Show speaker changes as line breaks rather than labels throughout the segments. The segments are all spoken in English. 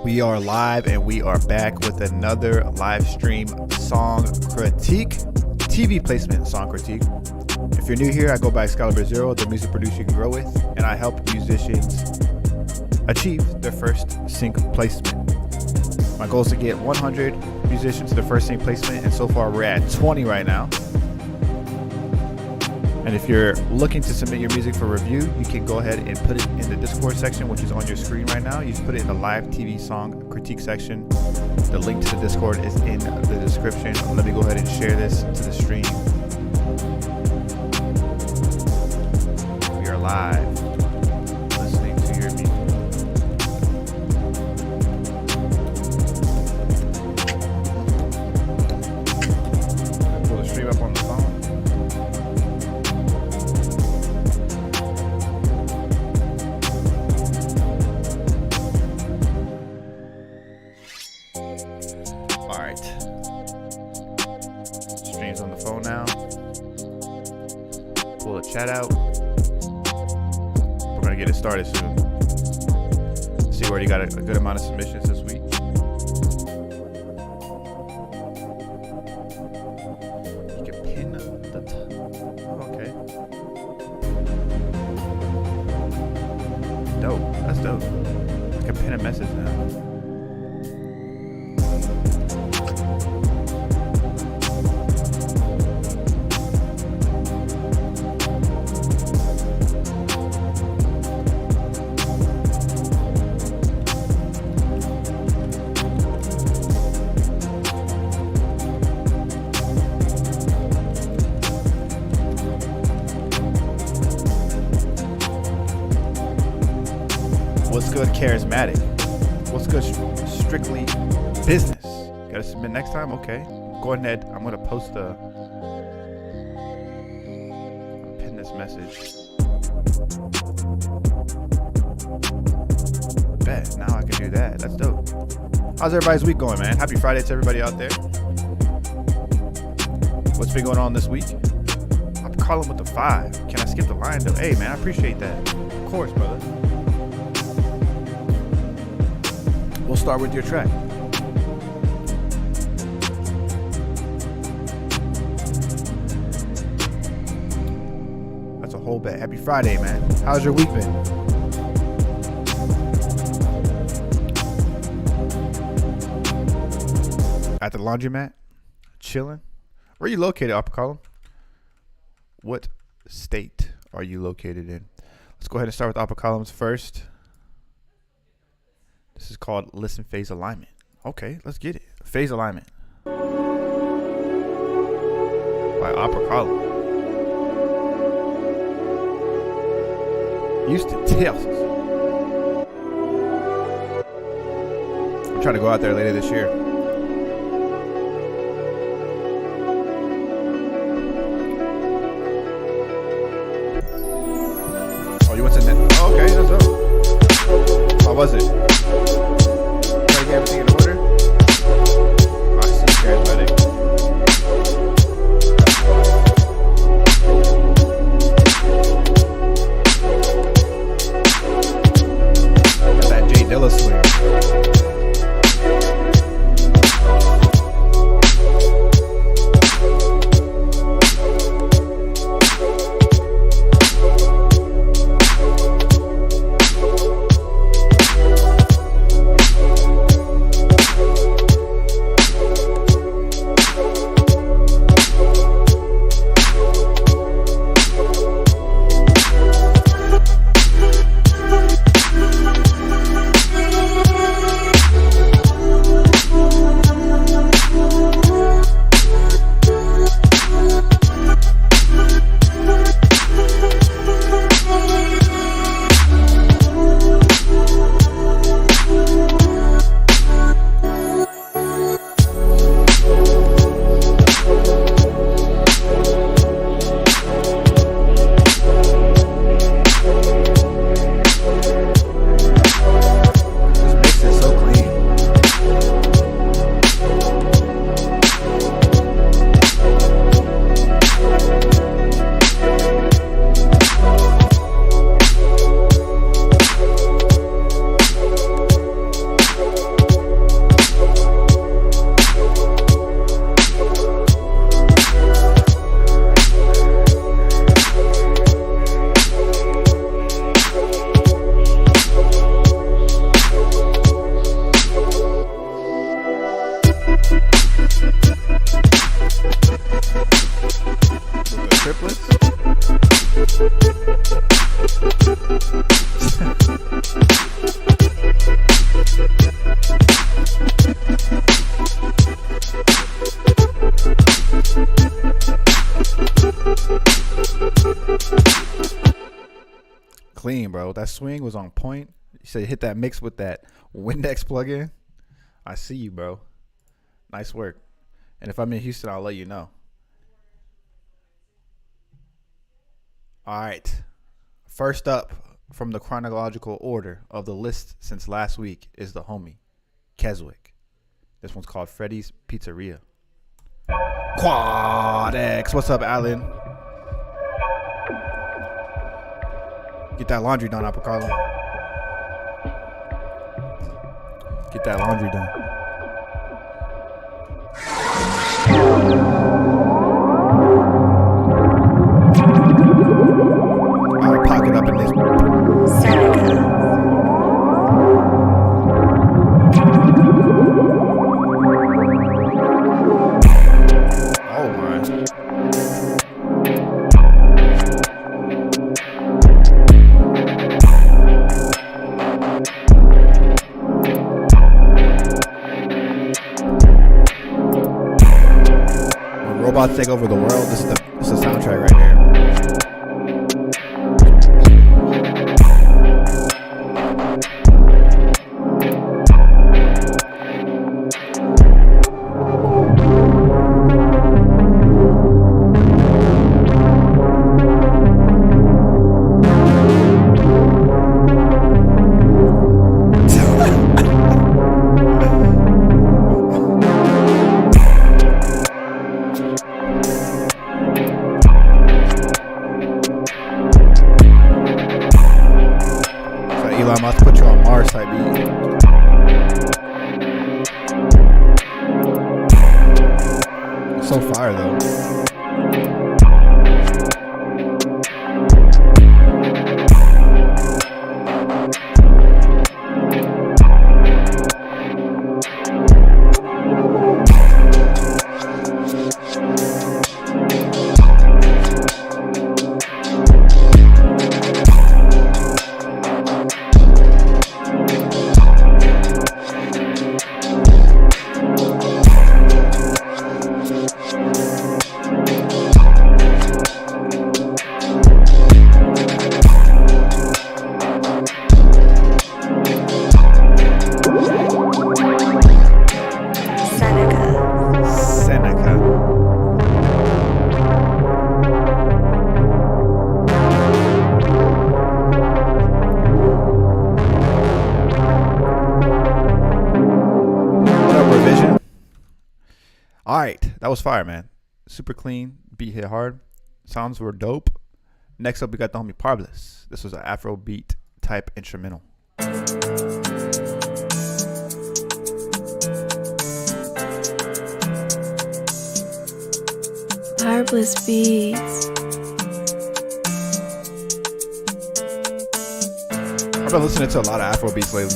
We are live and we are back with another live stream song critique, TV placement song critique. If you're new here, I go by XcaliberZero, the music producer you can grow with, and I help musicians achieve their first sync placement. My goal is to get 100 musicians to their first sync placement, and so far we're at 20 right now. And if you're looking to submit your music for review, you can go ahead and put it in the Discord section, which is on your screen right now. You just put it in the live TV song critique section. The link to the Discord is in the description. Let me go ahead and share this to the stream. We are live, listening to your music. Pull the stream up on the phone. Streams on the phone now. Pull the chat out. We're gonna get it started soon. See, we already got a good amount of submissions this week. You can pin the oh, okay. Dope. That's dope. I can pin a message now. What's good, charismatic? What's good, strictly business? Gotta submit next time? Okay. Go ahead. I'm gonna post pin this message. Bet. Now I can do that. That's dope. How's everybody's week going, man? Happy Friday to everybody out there. What's been going on this week? I'm calling with the 5. Can I skip the line though? Hey, man, I appreciate that. Of course, brother. We'll start with your track. That's a whole bet. Happy Friday, man. How's your week been? At the laundromat? Chilling? Where are you located, Upper Column? What state are you located in? Let's go ahead and start with Upper Columns first. This is called Listen Phase Alignment. Okay, let's get it. Phase Alignment by Opera Column. Houston, Texas. I'm trying to go out there later this year. Oh, you went to net? Oh, okay, that's dope. How was it? Try to get everything in order? I see, charismatic. Got that J Dilla swing. Clean, bro. That swing was on point. You said hit that mix with that Windex plug-in. I see you, bro. Nice work. And if I'm in Houston, I'll let you know. All right. First up from the chronological order of the list since last week is the homie, Keswick. This one's called Freddy's Pizzeria. Quad X. What's up, Alan? Get that laundry done, Apocalo. Get that laundry done. I'll pocket up in this. Oh my. Robots take over the world. This is the soundtrack right here. Elon Musk put you on Mars type beat. So fire though. Alright, that was fire, man. Super clean, beat hit hard. Sounds were dope. Next up, we got the homie Parbless. This was an Afro beat type instrumental.
Parbless beats.
I've been listening to a lot of Afro beats lately.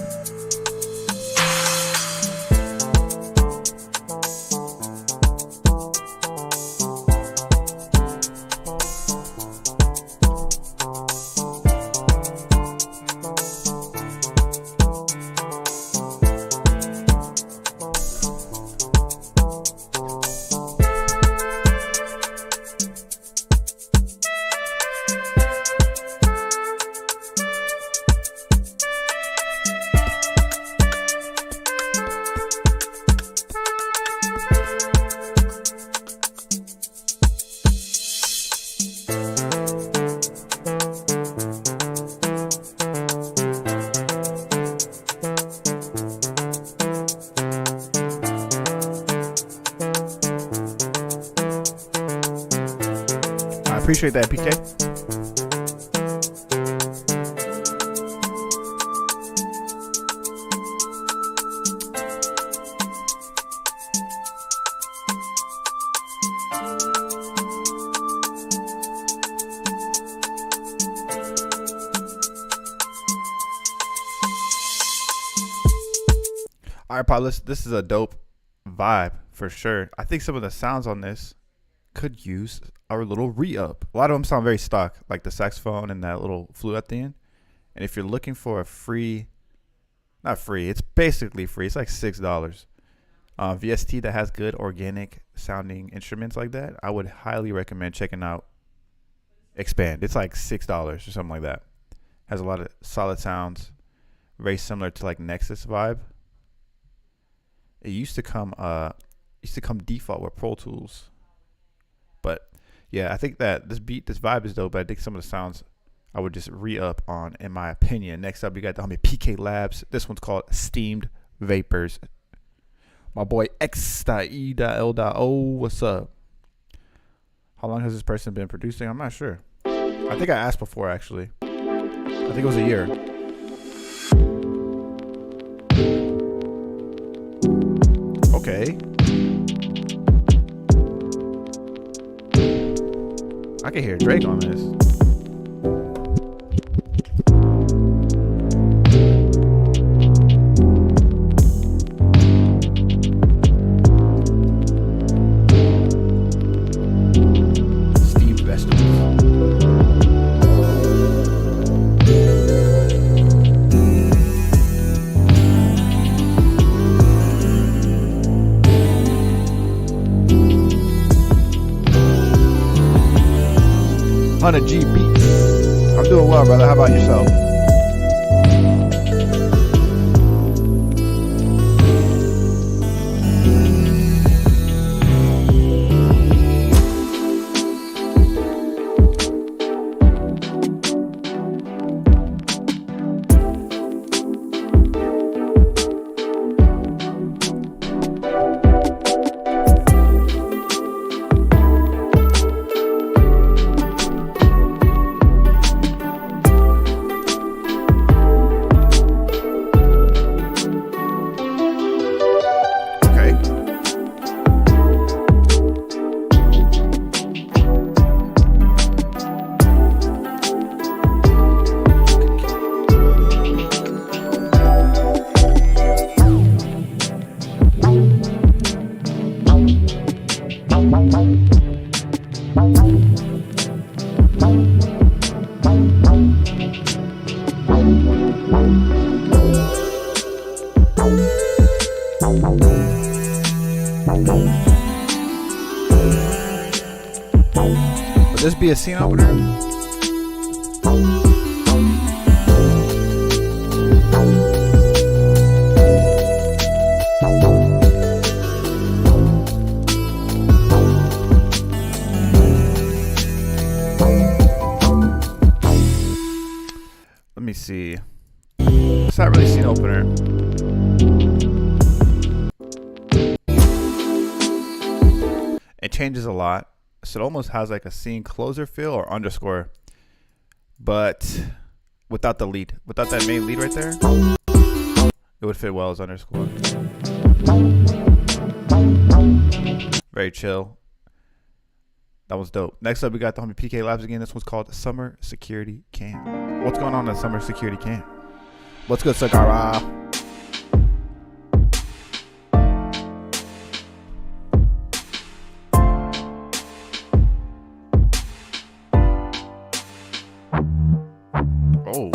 Appreciate that, PK. All right, Paulus, this is a dope vibe for sure. I think some of the sounds on this could use our little re-up. A lot of them sound very stock, like the saxophone and that little flute at the end. And if you're looking for a free, not free, it's basically free. It's like $6. VST that has good organic sounding instruments like that, I would highly recommend checking out Expand. It's like $6 or something like that. Has a lot of solid sounds, very similar to like Nexus vibe. It used to come default with Pro Tools, but yeah, I think that this vibe is dope. But I think some of the sounds I would just re-up on, in my opinion. Next up, you got the homie PK Labs. This one's called Steamed Vapors. My boy X.E.L.O. What's up? How long has this person been producing? I'm not sure. I think I asked before, actually. I think it was a year. Okay. I can hear Drake on this. G beats. I'm doing well, brother. How about yourself? Would this be a scene opener? Let me see. It's not really scene opener. It changes a lot. So it almost has like a scene closer feel or underscore, but without the lead, without that main lead right there, it would fit well as underscore. Very chill. That was dope. Next up, we got the homie PK Labs again. This one's called Summer Security Camp. What's going on in Summer Security Camp? What's good, Sagara? Oh.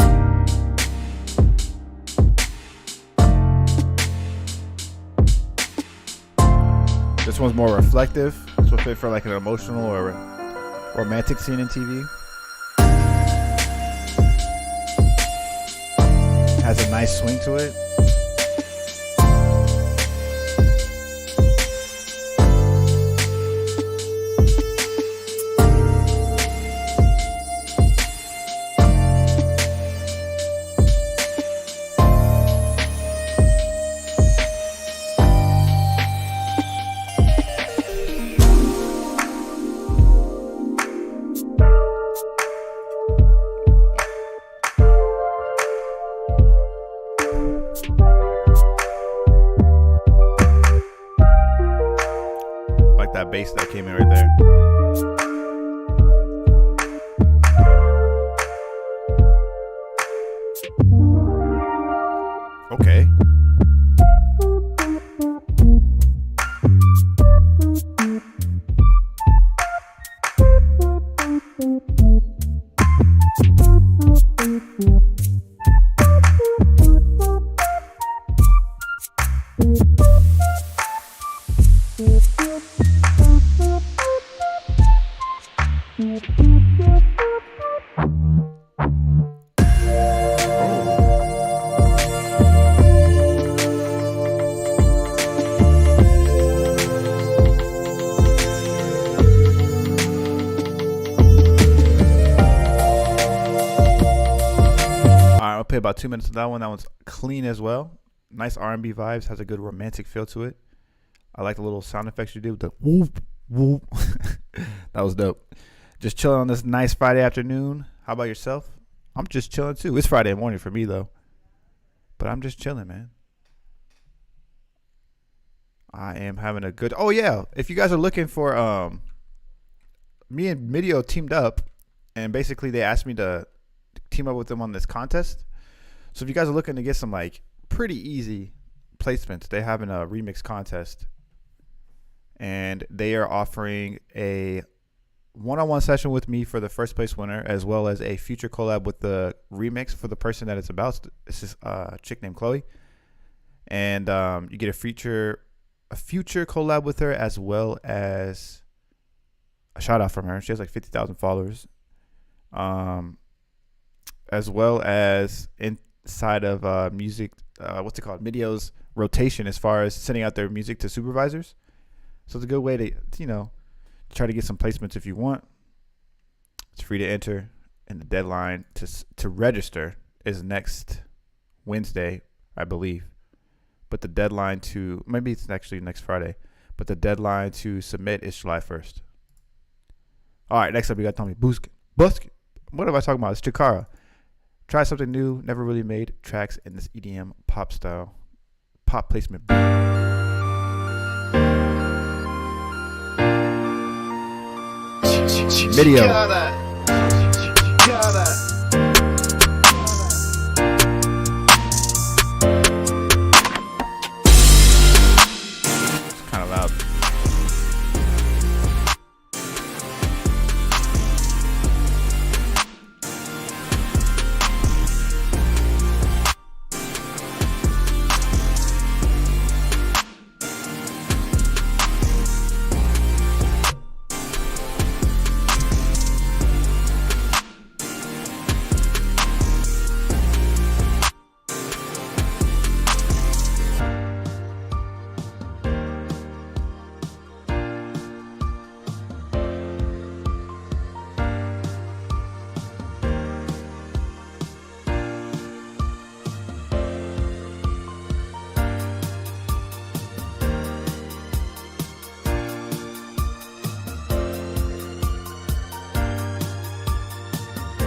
This one's more reflective, so fit for like an emotional or romantic scene in TV. Has a nice swing to it. That bass that came in right there. Okay. play about 2 minutes of that one. That one's clean as well. Nice R&B vibes. Has a good romantic feel to it. I like the little sound effects you did with the whoop, whoop. That was dope. Just chilling on this nice Friday afternoon. How about yourself? I'm just chilling too. It's Friday morning for me though. But I'm just chilling, man. I am having a good... Oh, yeah. If you guys are looking for... me and Midio teamed up. And basically they asked me to team up with them on this contest. So if you guys are looking to get some like pretty easy placements, they're having a remix contest. And they are offering a one-on-one session with me for the first place winner, as well as a future collab with the remix for the person that it's about. This is a chick named Chloe. And you get a future collab with her, as well as a shout out from her. She has like 50,000 followers. As well as inside of music, what's it called? Midio's rotation as far as sending out their music to supervisors. So it's a good way to, try to get some placements if you want. It's free to enter, and the deadline to register is next Wednesday, I believe. But the deadline to, maybe it's actually next Friday, but the deadline to submit is July 1st. All right, next up we got Tommy Busk. What am I talking about? It's Chikara. Try something new, never really made tracks in this EDM pop style, pop placement. Video. It's kind of loud.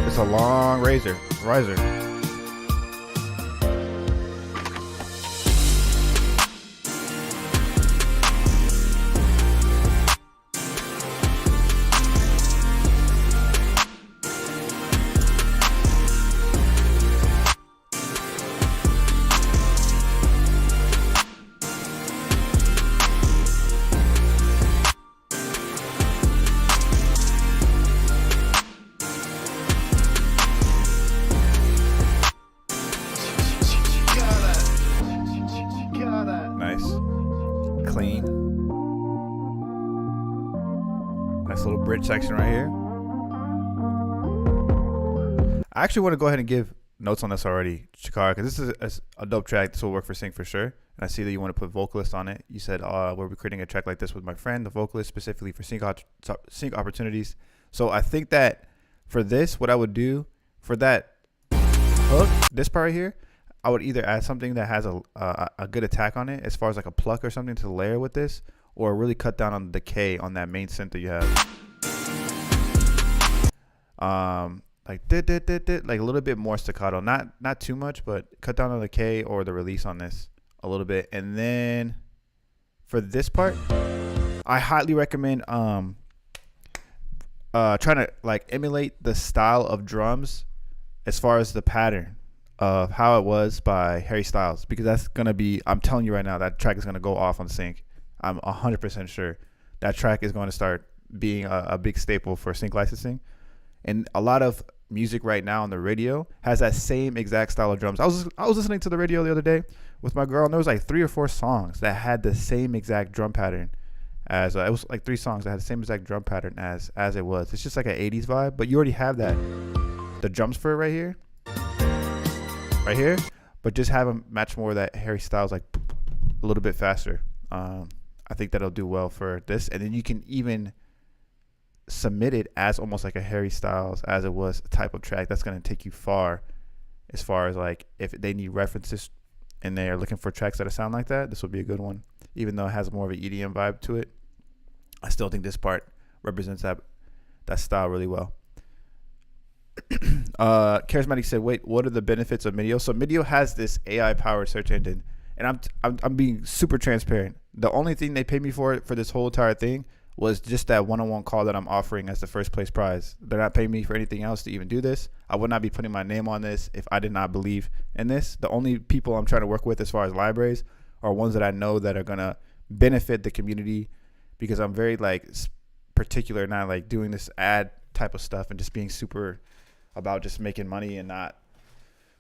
It's a long riser. Clean. Nice little bridge section right here. I actually want to go ahead and give notes on this already, Chikara, because this is a dope track. This will work for Sync for sure. And I see that you want to put vocalist on it. You said we'll be creating a track like this with my friend, the vocalist, specifically for sync opportunities. So I think that for this, what I would do for that hook, this part right here, I would either add something that has a good attack on it, as far as like a pluck or something to layer with this, or really cut down on the decay on that main synth that you have. Like like a little bit more staccato, not too much, but cut down on the decay or the release on this a little bit. And then for this part, I highly recommend trying to like emulate the style of drums as far as the pattern of how it was by Harry Styles, because that's gonna be, I'm telling you right now, that track is gonna go off on Sync. I'm 100% sure that track is going to start being a big staple for Sync licensing. And a lot of music right now on the radio has that same exact style of drums. I was listening to the radio the other day with my girl, and there was like 3 or 4 songs that had the same exact drum pattern as it was like 3 songs that had the same exact drum pattern as it was. It's just like an 80s vibe, but you already have that, the drums for it right here, but just have them match more of that Harry Styles, like a little bit faster. I think that'll do well for this, and then you can even submit it as almost like a Harry Styles as it was type of track. That's going to take you far as far as like if they need references and they're looking for tracks that sound like that, this will be a good one. Even though it has more of an EDM vibe to it, I still think this part represents that style really well. Charismatic said, wait, what are the benefits of Midio? So Midio has this AI powered search engine, and I'm being super transparent. The only thing they paid me for this whole entire thing was just that one-on-one call that I'm offering as the first place prize. They're not paying me for anything else to even do this. I would not be putting my name on this if I did not believe in this. The only people I'm trying to work with as far as libraries are ones that I know that are gonna benefit the community, because I'm very like particular, not like doing this ad type of stuff and just being super about just making money and not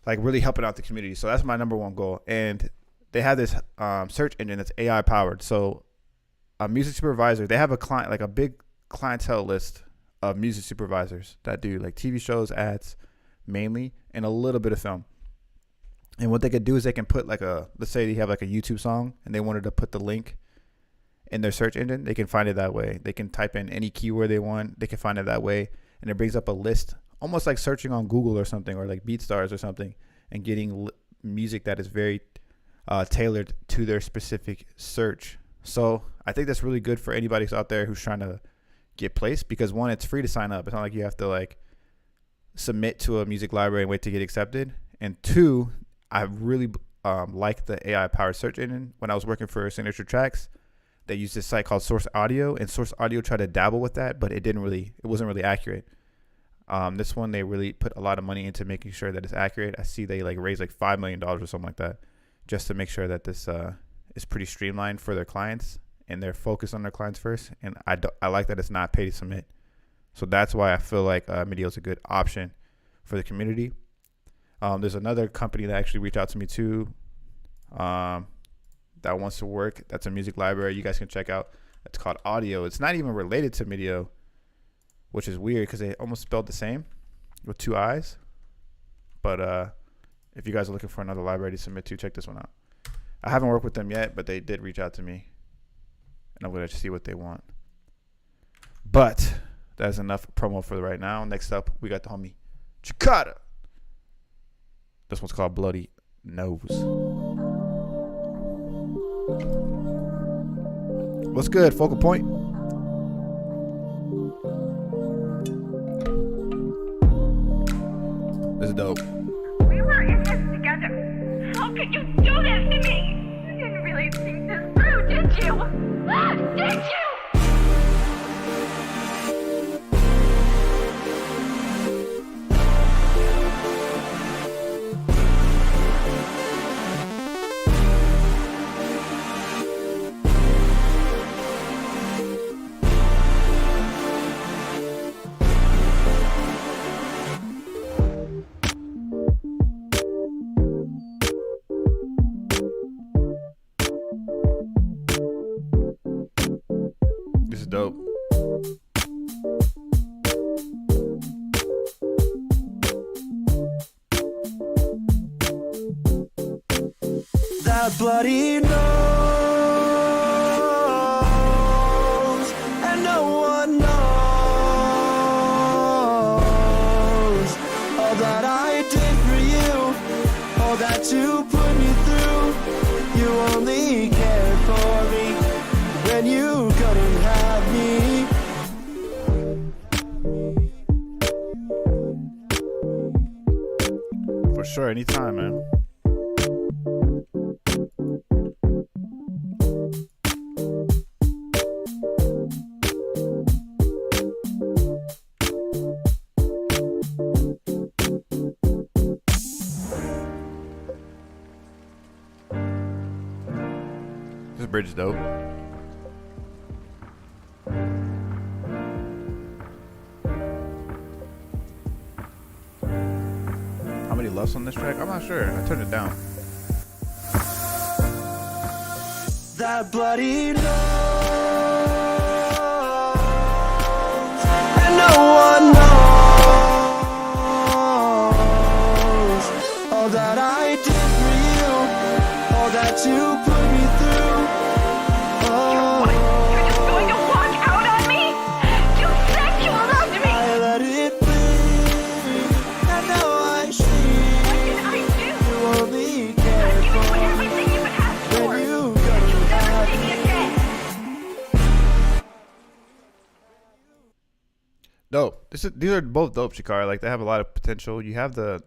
like really helping out the community. So that's my number one goal. And they have this search engine that's AI powered. So a music supervisor, they have a client, like a big clientele list of music supervisors that do like TV shows, ads mainly, and a little bit of film. And what they could do is they can put like let's say they have like a YouTube song and they wanted to put the link in their search engine, they can find it that way. They can type in any keyword they want, they can find it that way, and it brings up a list, almost like searching on Google or something, or like BeatStars or something, and getting music that is very tailored to their specific search. So I think that's really good for anybody who's out there who's trying to get placed, because one, it's free to sign up. It's not like you have to like submit to a music library and wait to get accepted. And two, I really like the AI powered search engine. When I was working for Signature Tracks, they used this site called Source Audio, and Source Audio tried to dabble with that, but it wasn't really accurate. This one, they really put a lot of money into making sure that it's accurate. I see they like raised like $5 million or something like that, just to make sure that this is pretty streamlined for their clients, and they're focused on their clients first. And I like that it's not pay to submit. So that's why I feel like Midio is a good option for the community. There's another company that actually reached out to me too, that wants to work. That's a music library you guys can check out. It's called Audio. It's not even related to Midio, which is weird because they almost spelled the same with two I's. But if you guys are looking for another library to submit to, check this one out. I haven't worked with them yet, but they did reach out to me, and I'm going to see what they want. But that's enough promo for right now. Next up, we got the homie Chicada. This one's called Bloody Nose. What's good, Focal Point? This is dope.
We were in this together. How could you do this to me? You didn't really think this through, did you? Did you?
This is dope.
That bloody nose, and no one knows all that I did for you, all that you put me through. You only cared for me when you couldn't have me.
For sure, anytime, man. This bridge is dope. How many loves on this track? I'm not sure. I turned it down.
That bloody nose, and no one knows all that I did for you, all that you put me through.
What? You're just going to walk out on me? You said you loved me!
I let it bleed, and now I see.
What did
these are both dope, Shikara. Like they have a lot of potential. You have the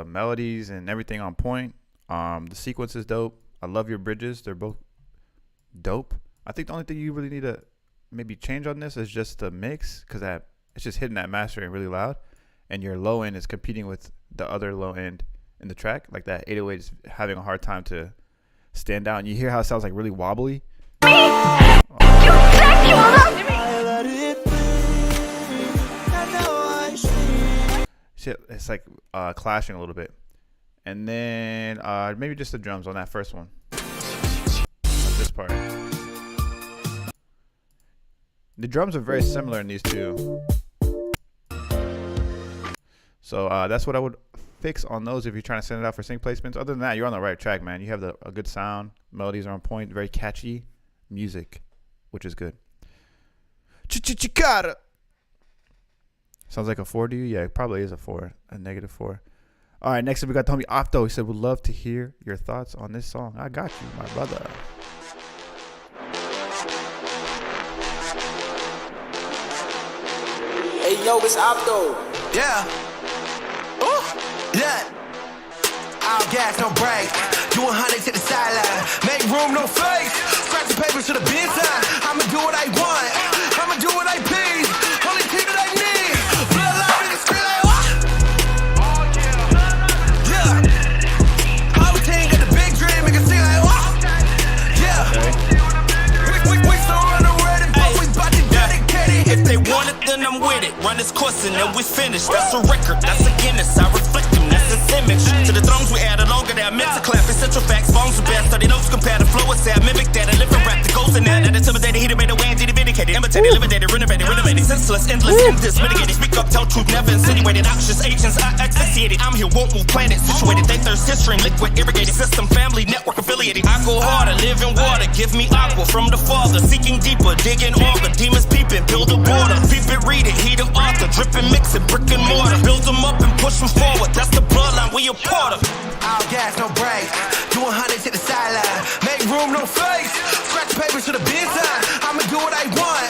melodies and everything on point. The sequence is dope. I love your bridges. They're both dope. I think the only thing you really need to maybe change on this is just the mix, because it's just hitting that mastering really loud, and your low end is competing with the other low end in the track. Like that 808 is having a hard time to stand out. And you hear how it sounds like really wobbly.
You said you loved me!
I let it be. I know I see.
Shit, it's like clashing a little bit. And then maybe just the drums on that first one. This part. The drums are very similar in these two. So that's what I would fix on those if you're trying to send it out for sync placements. Other than that, you're on the right track, man. You have a good sound. Melodies are on point. Very catchy music, which is good. Chicada. Sounds like a 4 to you? Yeah, it probably is a 4. A negative 4. All right, next up we got Tommy Opto. He said, would love to hear your thoughts on this song. I got you, my brother.
Hey yo, it's Opto.
Yeah. Ooh. Yeah. All gas, no brakes. Do 100 to the sideline. Make room, no face. Scratch the paper to the bin time. I'ma do what I want. I'ma do what I please. Only team that I need. Bloodline in the screen like what? Yeah. Whole team got the big dream. Make it seem like what? Yeah. We still run the red and but we bout to dedicate it.
If they want it, then I'm with it. Run this course and then we finish. That's a record, that's a Guinness. I reflect them, that's its image. To the thrones we add a longer that I meant to clap. Essential facts, bones are best. 30 notes compare the flow. I say I mimic that. I live and rap the goals in that. That intimidated, heated, made a way, did it vindicated. Imitated, eliminated, renovated, senseless, endless, endless, mitigated. Speak up, tell truth, never insinuated. Options, agents, I asphyxiated. I'm here, won't move planet. Situated, they thirst history, liquid, irrigated. System, family, network affiliated. I go harder, live in water. Give me aqua from the father. Seeking deeper, digging auger. Demons peeping, build a border. Peep it, read it, he the author. Dripping, mix it, brick and mortar. Build them up and push them forward. That's the bloodline, we a part of.
All gas, no brakes. Do 100 to the sideline. Make room, no face. Scratch the paper to the bin time. I'ma do what I want.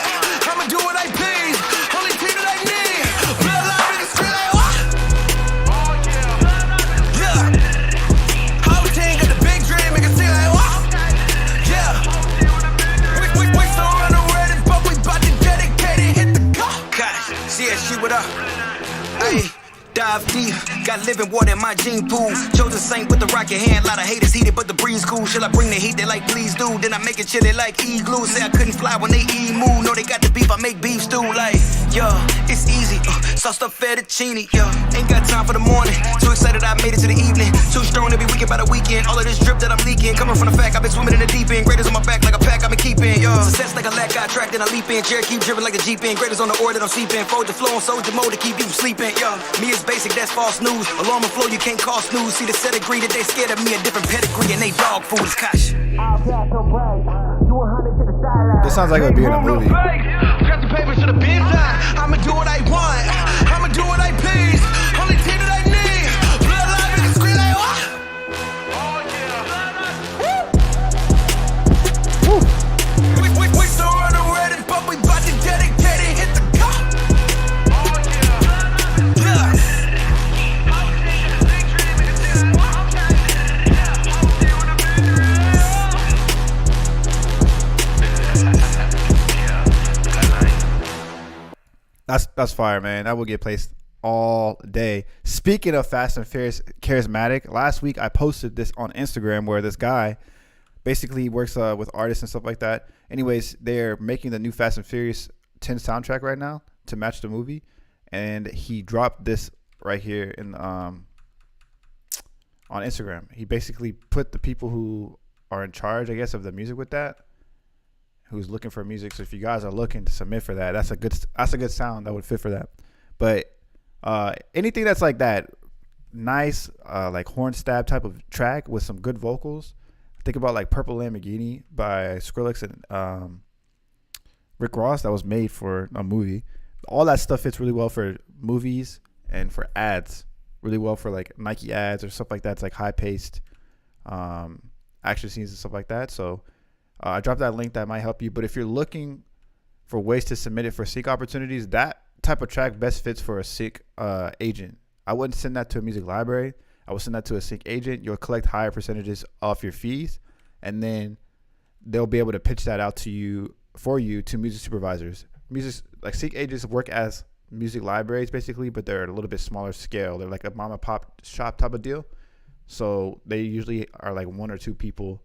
I'ma do what I please. Only team that I need. Bloodline in the screen like what? Yeah. Whole team got the big dream. Make it seem like what? Yeah. We still run the red and but we bout to dedicate it. Hit the car.
Gosh, CSG, what up? Hey. Dive deep, got living water in my gene pool. Chosen saint with the rocket hand, lot of haters heated, but the breeze cool. Shall I bring the heat? They like, please do. Then I make it chilly like igloo. Say I couldn't fly when they emu. No, they got the beef, I make beef stew. Like, yeah, it's easy. Sauced up fettuccine, yeah. Ain't got time for the morning. Too excited I made it to the evening. Too strong to be weekend by the weekend. All of this drip that I'm leaking, coming from the fact I've been swimming in the deep end. Graders on my back like a pack I've been keeping, yeah. Success like a lack, I track, then I leap in. Chair keep driven like a Jeep in. Graders on the order that I'm sleeping. Fold the flow on soldier mode to keep you from sleeping, yeah. Me is basic, that's false news. Alarm and flow, you can't call snooze. See the set agree that they scared of me, a different pedigree, and they dog food is cash.
This sounds like it would be in a movie.
Scratch the paper to the bin time. I'ma do what I want. I'ma do what I please. Only team that I need. Bloodline in the screen like what? We still run the red and but we bout to dedicate it. Hit the car. Yeah.
That's fire, man. That will get placed all day. Speaking of Fast and Furious charismatic, last week I posted this on Instagram where this guy basically works with artists and stuff like that. Anyways, they're making the new Fast and Furious 10 soundtrack right now to match the movie, and he dropped this right here in on Instagram. He basically put the people who are in charge, I guess, of the music with that, who's looking for music. So if you guys are looking to submit for that, that's a good sound that would fit for that. But anything that's like that, nice like horn stab type of track with some good vocals. Think about like Purple Lamborghini by Skrillex and Rick Ross, that was made for a movie. All that stuff fits really well for movies and for ads. Really well for like Nike ads or stuff like that. It's like high paced action scenes and stuff like that. So I dropped that link that might help you. But if you're looking for ways to submit it for sync opportunities, that type of track best fits for a sync agent. I wouldn't send that to a music library. I would send that to a sync agent. You'll collect higher percentages off your fees, and then they'll be able to pitch that out to you to music supervisors. Like sync agents work as music libraries basically, but they're a little bit smaller scale. They're like a mom and pop shop type of deal. So they usually are like 1 or 2 people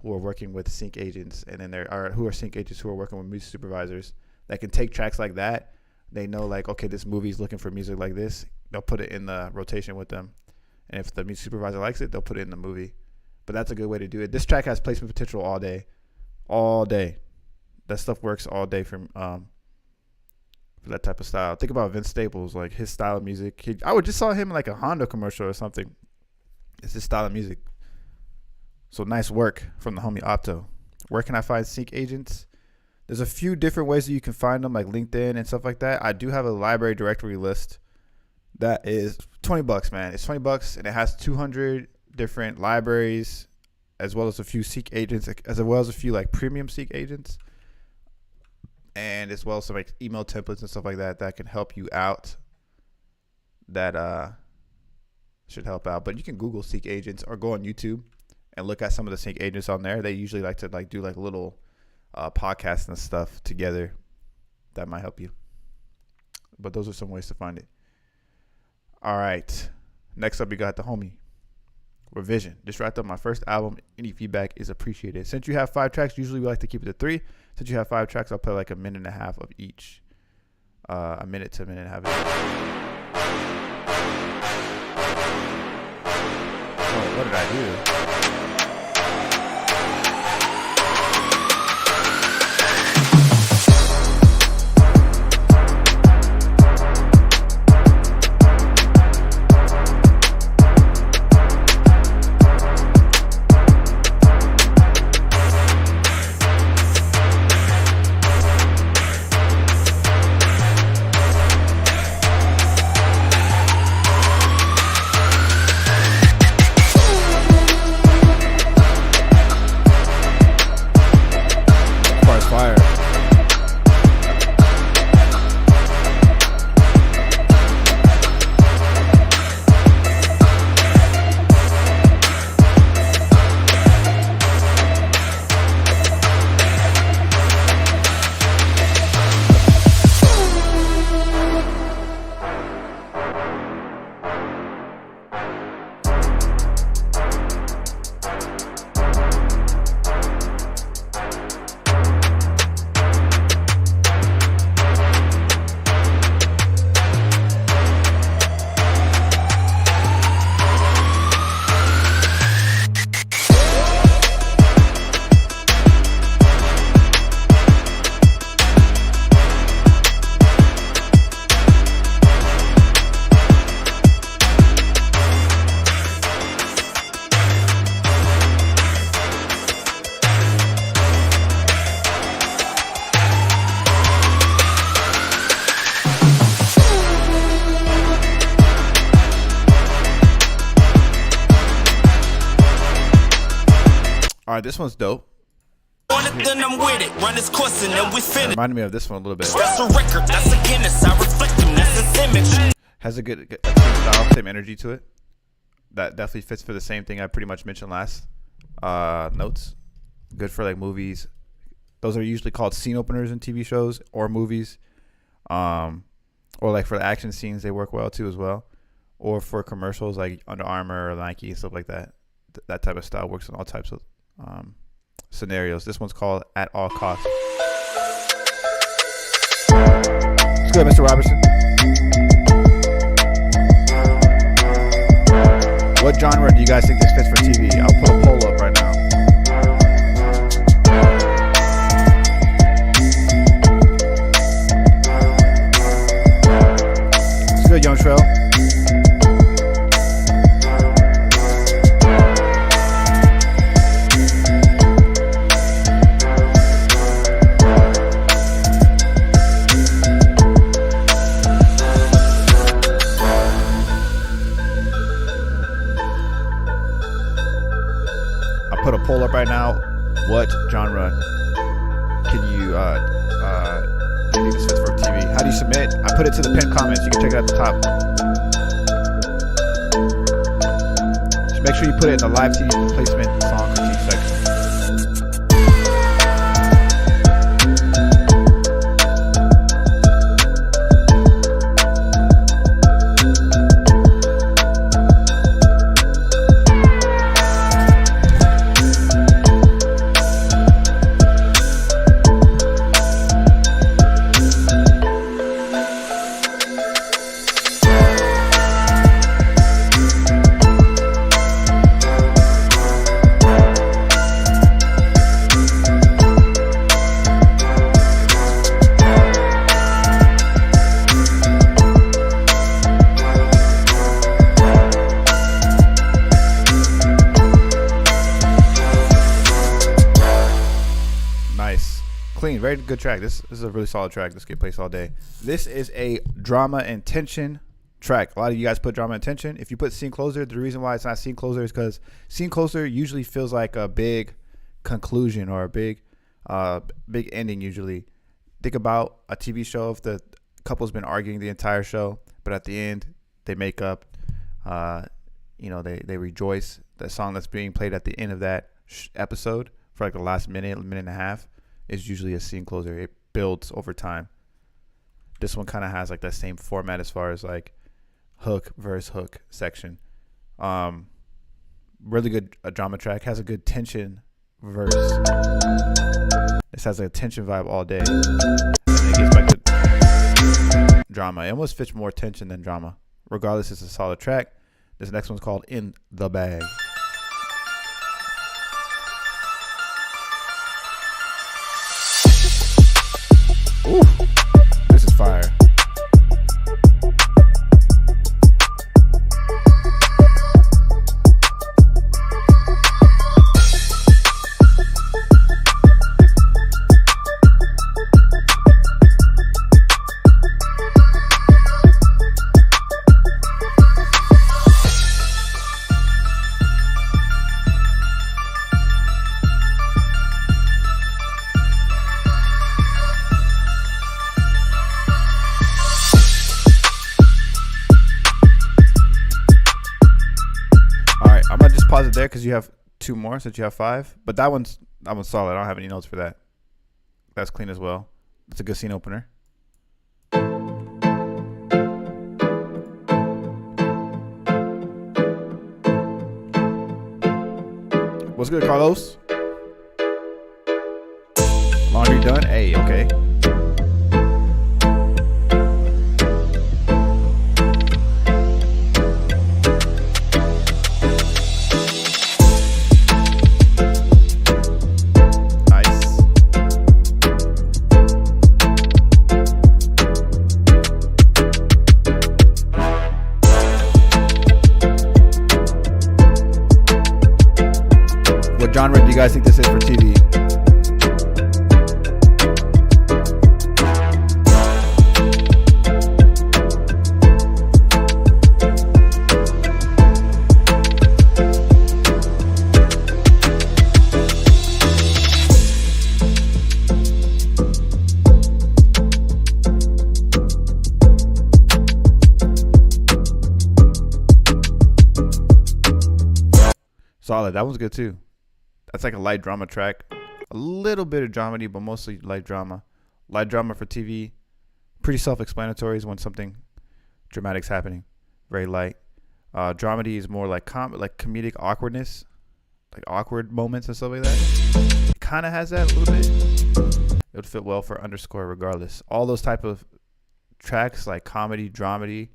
who are working with sync agents, and then who are sync agents who are working with music supervisors that can take tracks like that. They know like, okay, this movie's looking for music like this. They'll put it in the rotation with them. And if the music supervisor likes it, they'll put it in the movie. But that's a good way to do it. This track has placement potential all day. All day. That stuff works all day for that type of style. Think about Vince Staples, like his style of music. I just saw him in like a Honda commercial or something. It's his style of music. So nice work from the homie Opto. Where can I find sync agents? There's a few different ways that you can find them, like LinkedIn and stuff like that. I do have a library directory list that is $20, man. It's $20, and it has 200 different libraries, as well as a few sync agents, as well as a few like premium sync agents, and as well as some like email templates and stuff like that that can help you out. That should help out. But you can Google sync agents or go on YouTube and look at some of the sync agents on there. They usually like to like do like little podcasts and stuff together that might help you. But those are some ways to find it. All right, next up we got the homie Revision. Just wrapped up my first album. Any feedback is appreciated. Since you have 5 tracks, usually we like to keep it to 3. Since you have 5 tracks, I'll play like a minute and a half of each. A minute to a minute and a half. Oh, what did I do? All right, this one's dope.
I'm with it. Run this course and then we finish.
Reminded me of this one a little bit.
That's a record. That's a Guinness. I reflect them. That's its image.
Has a good same style, same energy to it. That definitely fits for the same thing I pretty much mentioned last. Notes. Good for like movies. Those are usually called scene openers in TV shows or movies. Or like for the action scenes, they work well too as well. Or for commercials like Under Armour or Nike and stuff like that. That type of style works in all types of scenarios. This one's called At All Costs. It's good, Mr. Robertson. What genre do you guys think this fits for TV? I'll put a poll up right now. It's good, Young Trail. Put a poll up right now. What genre can you think this fits for TV? How How do you submit? I put it to the pinned comments. You can check it at the top. Just make sure you put it in the live TV placement song critique section. Clean, very good track. This is a really solid track. This get placed all day. This is a drama and tension track. A lot of you guys put drama and tension. If you put scene closer, the reason why it's not scene closer is because scene closer usually feels like a big conclusion or a big ending. Usually, think about a TV show. If the couple's been arguing the entire show, but at the end they make up. They rejoice. The song that's being played at the end of that episode for like the last minute and a half is usually a scene closer. It builds over time. This one kind of has like that same format as far as like hook verse hook section. Really good drama track. Has a good tension verse. This has a tension vibe all day. It gets back to drama. It almost fits more tension than drama. Regardless, it's a solid track. This next one's called In the Bag. Ooh, this is fire. Pause it there because you have two more since you have five, but that one's solid. I don't have any notes for that. That's clean as well. It's a good scene opener. What's good, Carlos? Laundry done? Hey, okay. What genre do you guys think this is for TV? Solid. That one's good too. That's like a light drama track. A little bit of dramedy, but mostly light drama. Light drama for TV. Pretty self-explanatory is when something dramatic's happening. Very light. Dramedy is more like comedic awkwardness. Like awkward moments and stuff like that. It kind of has that a little bit. It would fit well for underscore regardless. All those type of tracks like comedy, dramedy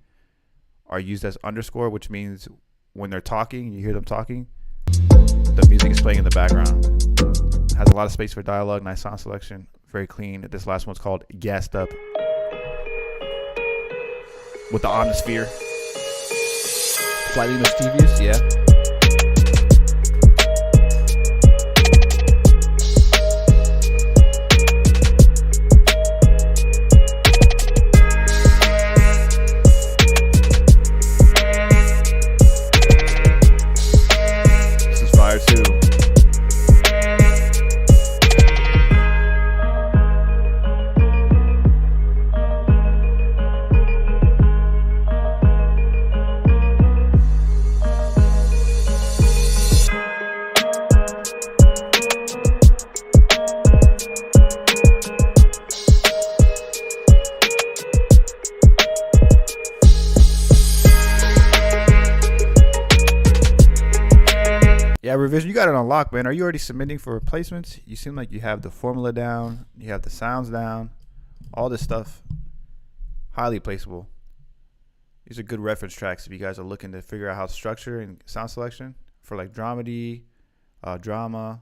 are used as underscore, which means when they're talking, you hear them talking, the music is playing in the background. Has a lot of space for dialogue, nice sound selection, very clean. This last one's called Gassed Up with the Omnisphere. Slightly mischievous, yeah. Too. Yeah, Revision, you got it on lock, man. Are you already submitting for replacements? You seem like you have the formula down, you have the sounds down, all this stuff. Highly placeable. These are good reference tracks if you guys are looking to figure out how structure and sound selection for like dramedy, drama,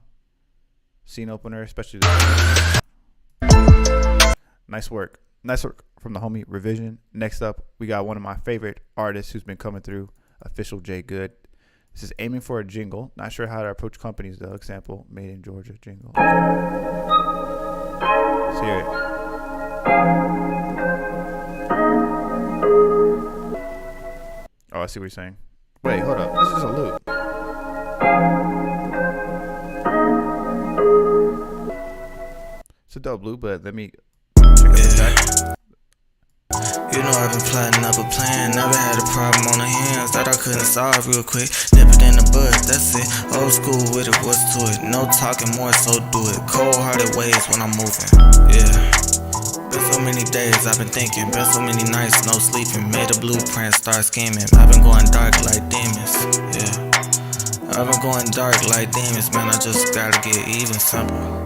scene opener, especially this. Nice work. Nice work from the homie Revision. Next up, we got one of my favorite artists who's been coming through, Official J Good. This is Aiming for a Jingle. Not sure how to approach companies though. Example, Made in Georgia jingle. Let's hear it. Oh, I see what you're saying. Wait, hold up. This is a loop. It's a dope loop, but let me check out the track.
You know I've been plotting up a plan. Never had a problem on the hands that I couldn't solve real quick. Nip it in the bud, that's it. Old school with it, what's to it? No talking, more so do it. Cold-hearted ways when I'm moving, yeah. Been so many days I've been thinking. Been so many nights, no sleeping. Made a blueprint, start scheming. I've been going dark like demons, yeah. I've been going dark like demons, man. I just gotta get even simple.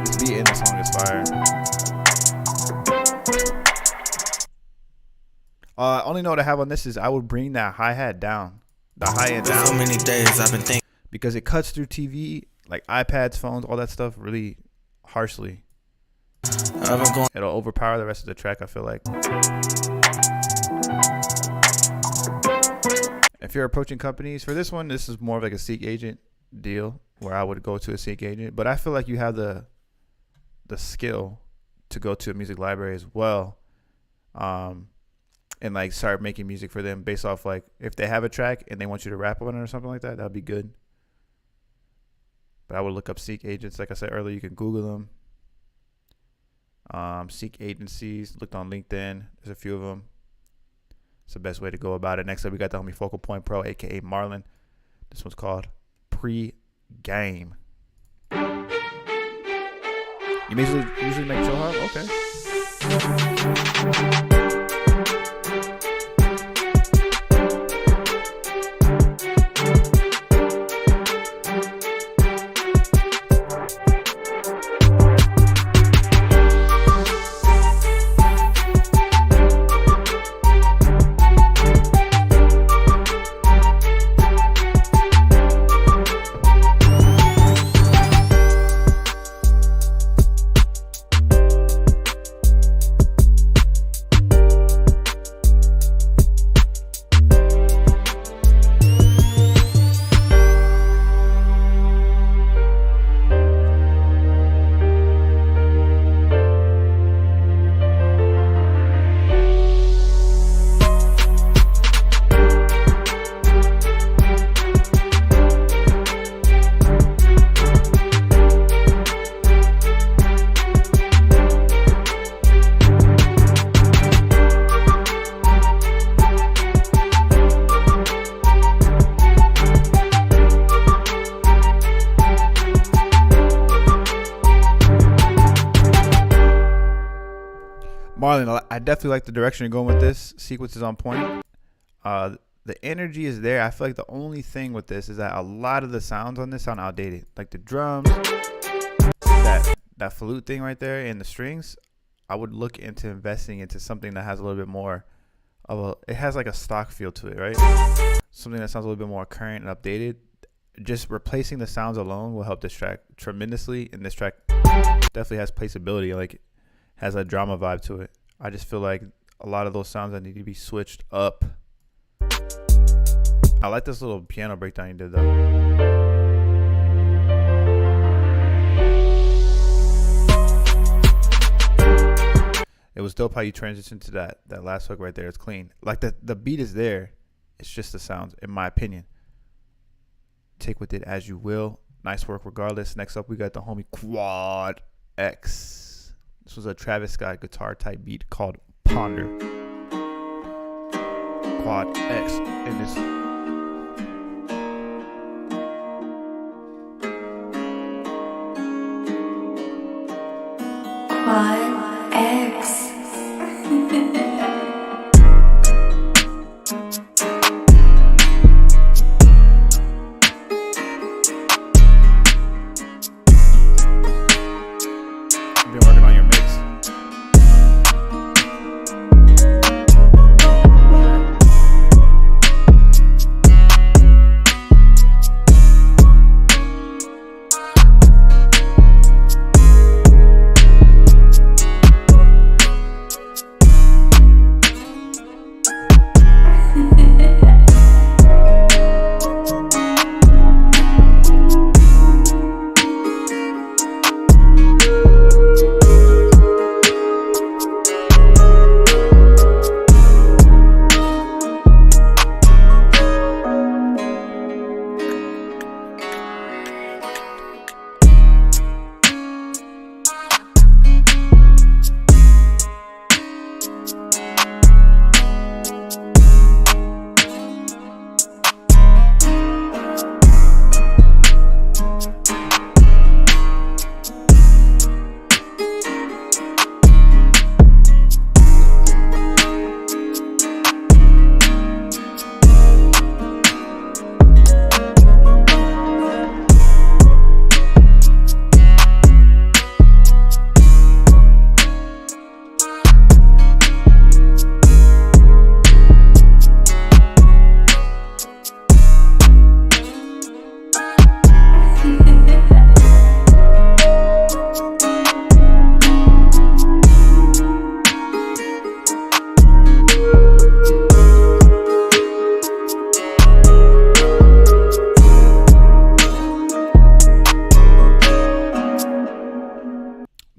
This beat in the song is fire. Only note I have on this is I would bring that hi-hat down. The high end down.
So many days I've been thinking.
Because it cuts through TV, like iPads, phones, all that stuff really harshly.
I've been going.
It'll overpower the rest of the track, I feel like. If you're approaching companies, for this one, this is more of like a Seek agent deal where I would go to a Seek agent. But I feel like you have the skill to go to a music library as well. And like start making music for them based off like if they have a track and they want you to rap on it or something like that, that'd be good. But I would look up Seek agents. Like I said earlier, you can Google them. Seek agencies. Looked on LinkedIn. There's a few of them. It's the best way to go about it. Next up, we got the homie Focal Point Pro, aka Marlon. This one's called Pre-Game. You usually make chill hop? Okay. Marlon, I definitely like the direction you're going with this. Sequence is on point. The energy is there. I feel like the only thing with this is that a lot of the sounds on this sound outdated. Like the drums, that flute thing right there, and the strings. I would look into investing into something that has a little bit more of it has like a stock feel to it, right? Something that sounds a little bit more current and updated. Just replacing the sounds alone will help this track tremendously. And this track definitely has placeability, like has a drama vibe to it. I just feel like a lot of those sounds that need to be switched up. I like this little piano breakdown you did though. It was dope how you transitioned to that last hook right there. It's clean. Like the beat is there. It's just the sounds, in my opinion. Take with it as you will. Nice work regardless. Next up, we got the homie Quad X. This was a Travis Scott guitar type beat called Ponder. Quad X in this.
Quad X.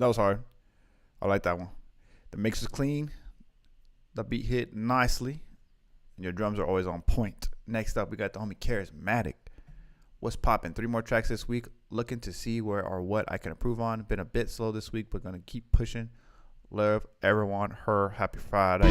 was hard. I like that one. The mix is clean. The beat hit nicely. And your drums are always on point. Next up, we got the homie Charismatic. What's popping? 3 more tracks this week. Looking to see where or what I can improve on. Been a bit slow this week, but gonna keep pushing. Love everyone. Her. Happy Friday.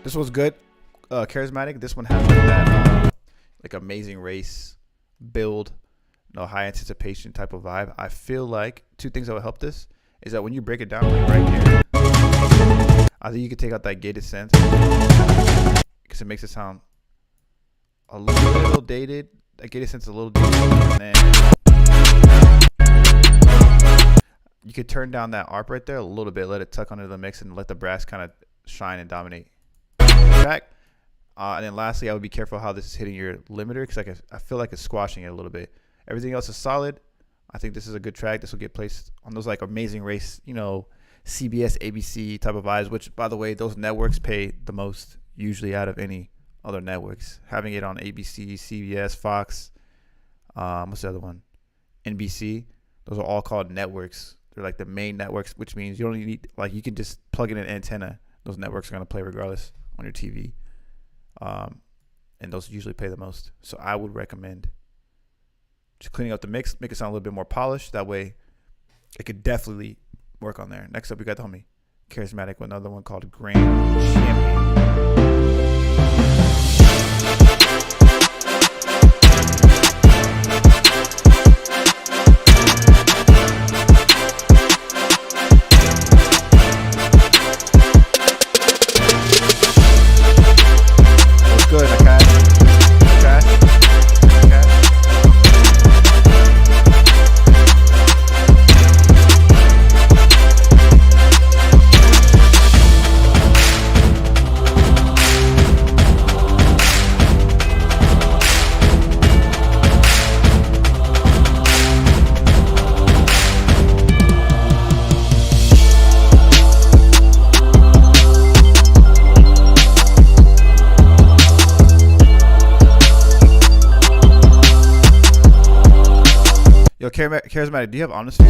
This was good. Charismatic. This one has like that like Amazing Race build, high anticipation type of vibe. I feel like 2 things that would help this is that when you break it down like right here, I think you could take out that gated synth because it makes it sound a little dated. That gated synth is a little dated, and then you could turn down that ARP right there a little bit, let it tuck under the mix, and let the brass kind of shine and dominate the track. And then lastly, I would be careful how this is hitting your limiter because I feel like it's squashing it a little bit. Everything else is solid. I think this is a good track. This will get placed on those like Amazing Race, CBS, ABC type of vibes, which, by the way, those networks pay the most usually out of any other networks. Having it on ABC, CBS, Fox, what's the other one? NBC. Those are all called networks. They're like the main networks, which means you don't need, like, you can just plug in an antenna. Those networks are going to play regardless on your TV. And those usually pay the most. So I would recommend just cleaning up the mix, make it sound a little bit more polished. That way it could definitely work on there. Next up, we got the homie Charismatic with another one called Grand Champion. Good, okay. Yo, Charismatic, do you have honesty?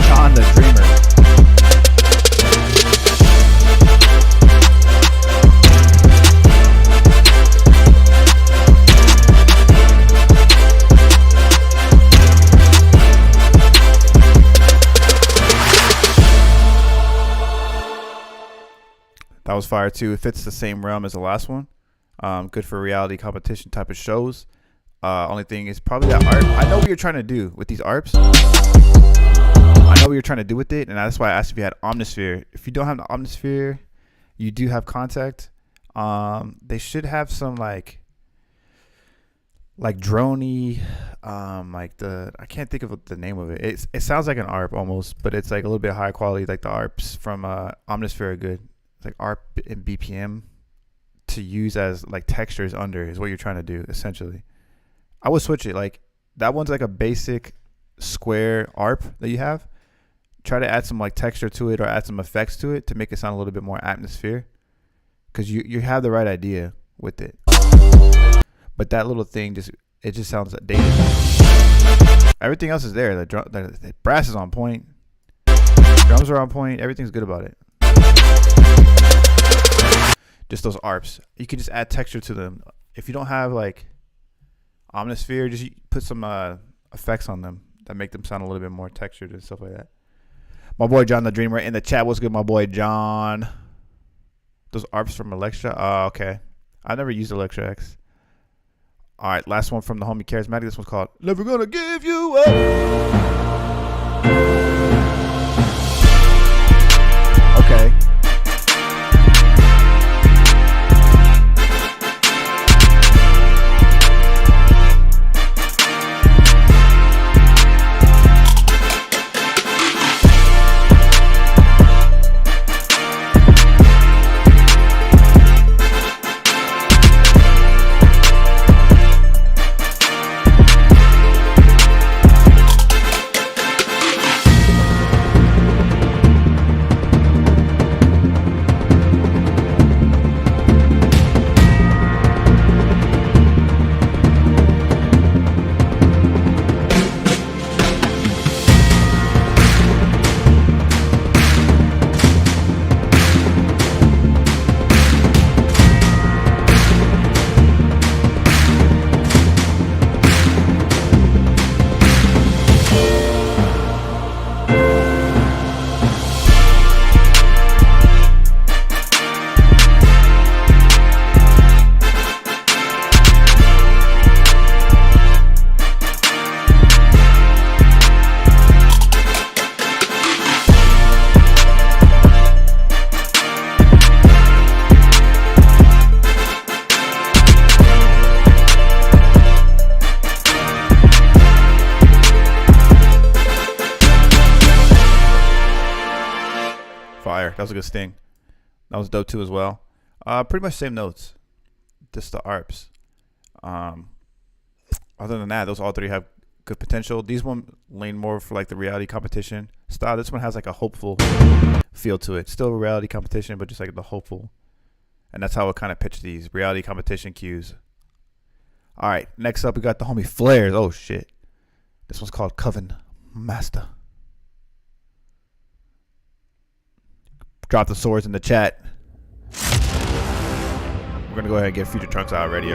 John the Dreamer. That was fire too. It fits the same realm as the last one. Good for reality competition type of shows. Only thing is probably that ARP. I know what you're trying to do with these ARPs. I know what you're trying to do with it, and that's why I asked if you had Omnisphere. If you don't have the Omnisphere, you do have Contact. They should have some like like droney, like I can't think of the name of it. It sounds like an ARP almost, but it's like a little bit higher quality. Like the ARPs from Omnisphere are good. It's like ARP and BPM to use as like textures under is what you're trying to do essentially. I would switch it. Like that one's like a basic square ARP that you have. Try to add some like texture to it or add some effects to it to make it sound a little bit more atmosphere, because you have the right idea with it, but that little thing just sounds dated. Everything else is there. The brass is on point, drums are on point, everything's good about it. Just those ARPs, you can just add texture to them. If you don't have like Omnisphere, just put some effects on them that make them sound a little bit more textured and stuff like that. My boy John the Dreamer in the chat. What's good, my boy John? Those ARPs from Electra. Oh, okay. I never used Electra X. All right, last one from the homie Charismatic. This one's called "Never Gonna Give You Up." Okay. Fire. That was a good sting. That was dope too as well. Pretty much same notes, just the ARPs. Other than that, those all three have good potential. These one lean more for like the reality competition style. This one has like a hopeful feel to it. Still a reality competition, but just like the hopeful. And that's how I kind of pitch these reality competition cues. All right, next up we got the homie Flares. Oh shit. This one's called Coven Master. Drop the swords in the chat. We're gonna go ahead and get Future Trunks out already.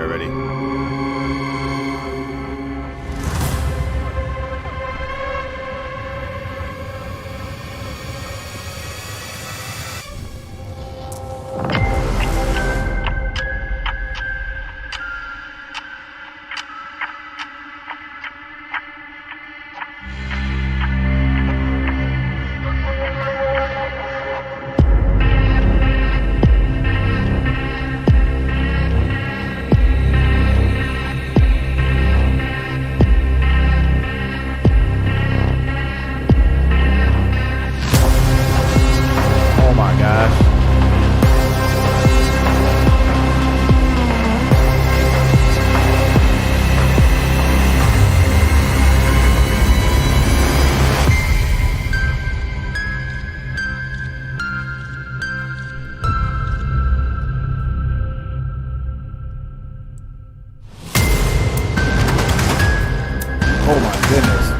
Oh my goodness.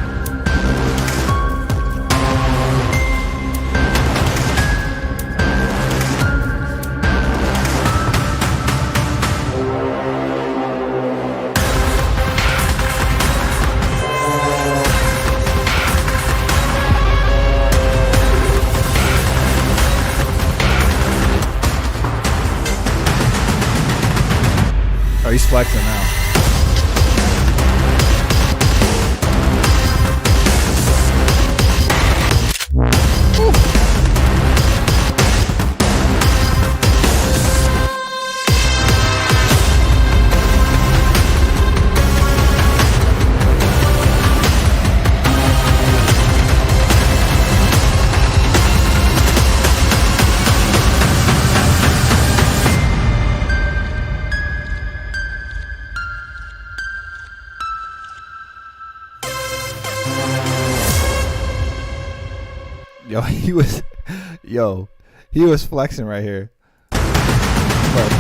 Oh, he's flexing now. Yo, he was flexing right here. But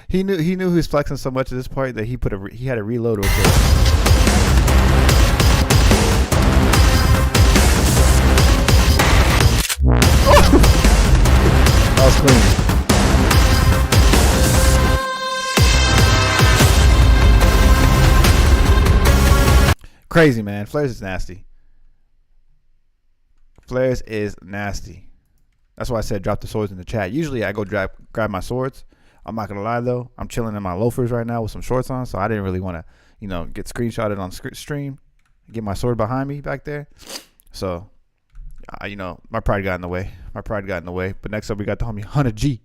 he knew he was flexing so much at this part that he had to reload real quick. That was clean. Crazy, man. Flares is nasty. Flares is nasty. That's why I said drop the swords in the chat. Usually I go grab my swords. I'm not gonna lie though. I'm chilling in my loafers right now with some shorts on, so I didn't really want to, get screenshotted on stream. Get my sword behind me back there. So, my pride got in the way. But next up we got the homie Hunter G.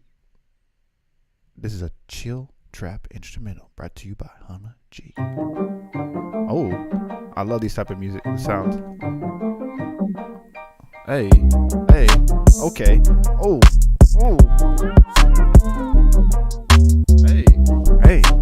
This is a chill trap instrumental brought to you by Hunter G. Oh, I love these type of music sounds. Hey, okay. Oh. Hey.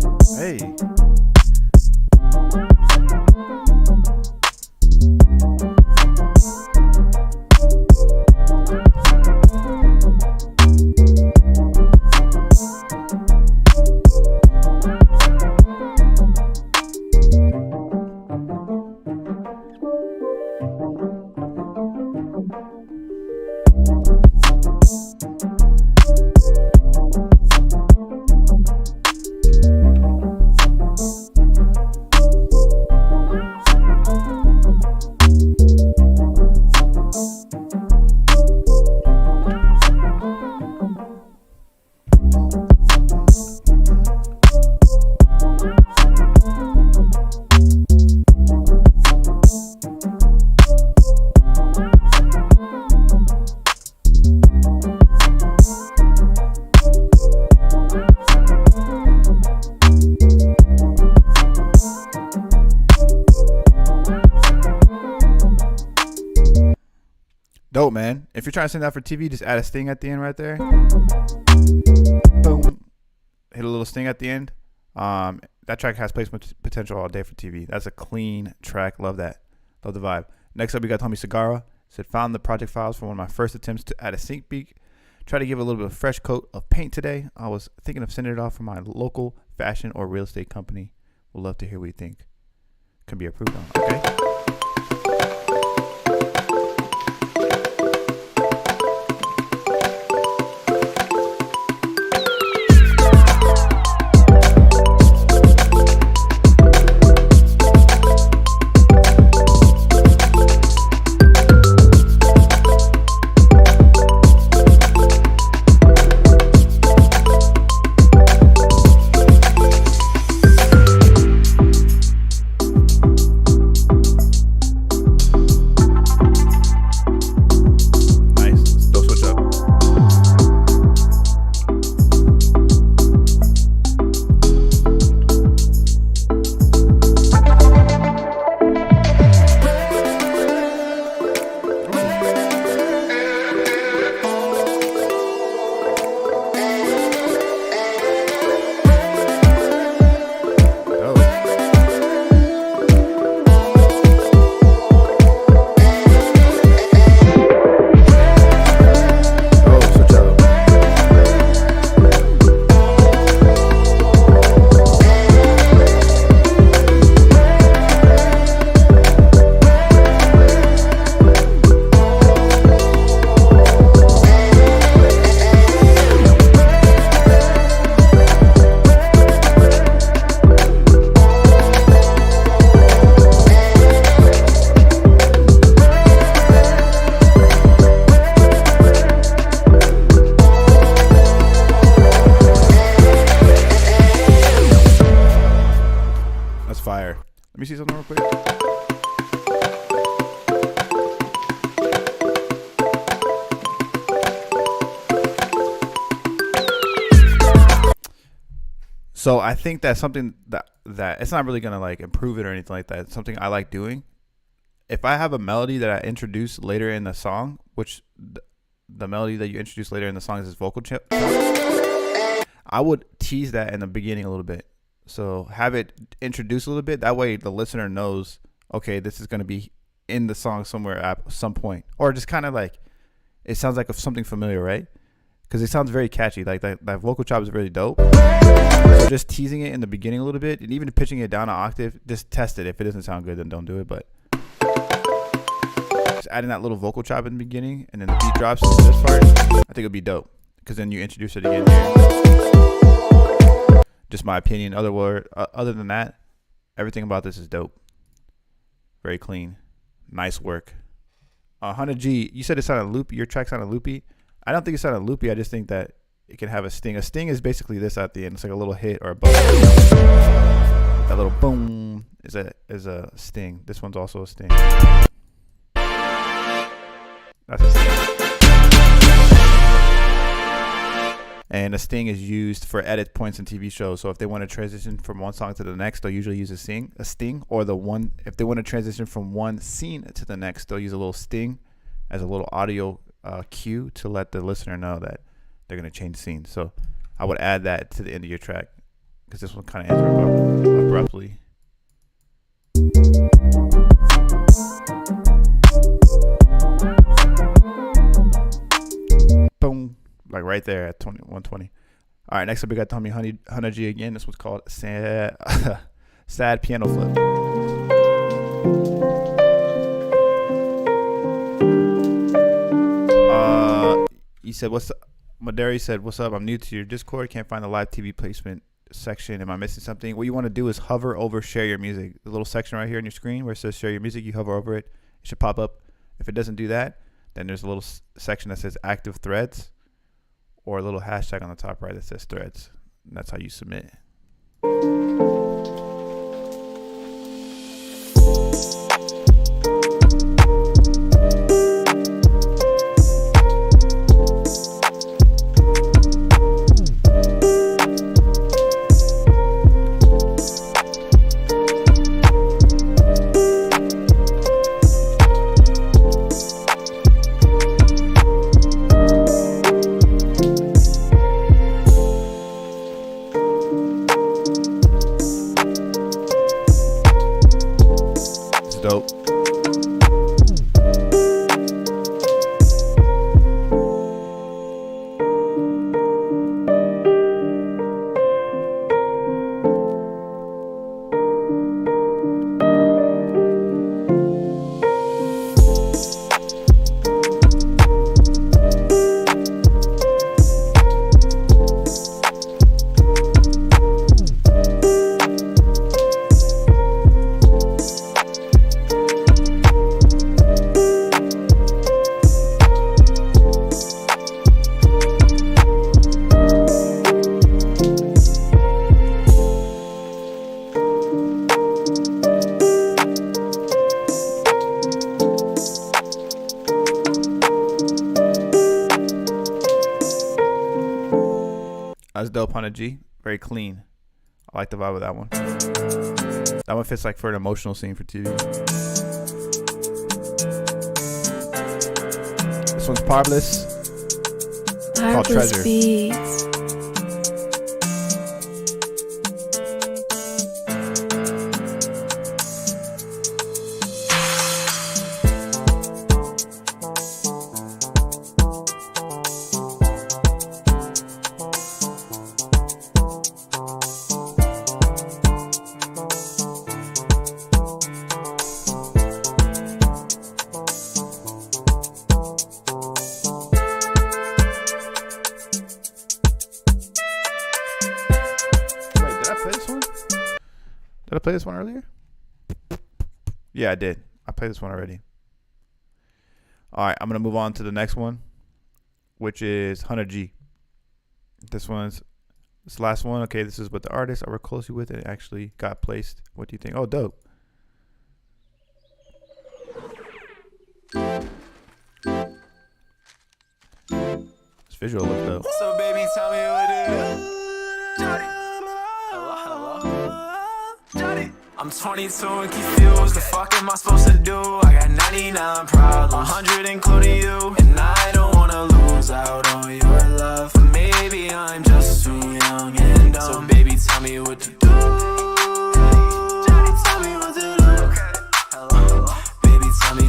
Dope, man. If you're trying to send that for TV, just add a sting at the end right there. Boom. Hit a little sting at the end. That track has placement potential all day for TV. That's a clean track. Love that. Love the vibe. Next up, we got homie Sagara. Said, found the project files for one of my first attempts to add a sync beat. Try to give it a little bit of fresh coat of paint today. I was thinking of sending it off for my local fashion or real estate company. Would love to hear what you think. Can be approved on. Okay. Let me see something real quick. So I think that's something that it's not really gonna like improve it or anything like that. It's something I like doing. If I have a melody that I introduce later in the song, which the melody that you introduce later in the song is this vocal chip, I would tease that in the beginning a little bit. So have it introduced a little bit. That way the listener knows, okay, this is going to be in the song somewhere at some point, or just kind of like it sounds like something familiar, right? Because it sounds very catchy. Like that vocal chop is really dope. So just teasing it in the beginning a little bit, and even pitching it down an octave, just test it. If it doesn't sound good, then don't do it. But just adding that little vocal chop in the beginning, and then the beat drops into this part, I think it'd be dope. Because then you introduce it again here. Just my opinion. Other than that, everything about this is dope. Very clean. Nice work. 100G, you said it sounded loopy. Your track sounded loopy. I don't think it sounded loopy. I just think that it can have a sting. A sting is basically this at the end. It's like a little hit or a buzz. That little boom is a sting. This one's also a sting. That's a sting. And a sting is used for edit points in TV shows. So if they want to transition from one song to the next, they'll usually use a sting, or if they want to transition from one scene to the next, they'll use a little sting as a little audio cue to let the listener know that they're going to change scenes. So I would add that to the end of your track, because this one kind of ends abruptly. Boom. Like right there at 120. All right, next up we got Tommy 100G again. This one's called Sad Piano Flip. He said, "What's up?" Madari said, "What's up? I'm new to your Discord. Can't find the live TV placement section. Am I missing something?" What you want to do is hover over Share Your Music. The little section right here on your screen where it says Share Your Music. You hover over it. It should pop up. If it doesn't do that, then there's a little section that says Active Threads, or a little hashtag on the top right that says Threads. And that's how you submit. Dope. That's dope. 100G, very clean. I like the vibe of that one. That one fits like for an emotional scene for TV. This one's Parbless. Called Treasure.
Beats.
Did I play this one earlier? Yeah, I did. I played this one already. All right, I'm going to move on to the next one, which is 100G. This last one. Okay, this is with the artist I work closely with. It actually got placed. What do you think? Oh, dope. This visual looks dope.
So baby, tell me what it is. I'm 22 and confused. The fuck am I supposed to do? I got 99 problems, 100 including you, and I don't wanna lose out on your love. But maybe I'm just too young and dumb. So baby, tell me what to do. Tell me what to do. Baby, tell me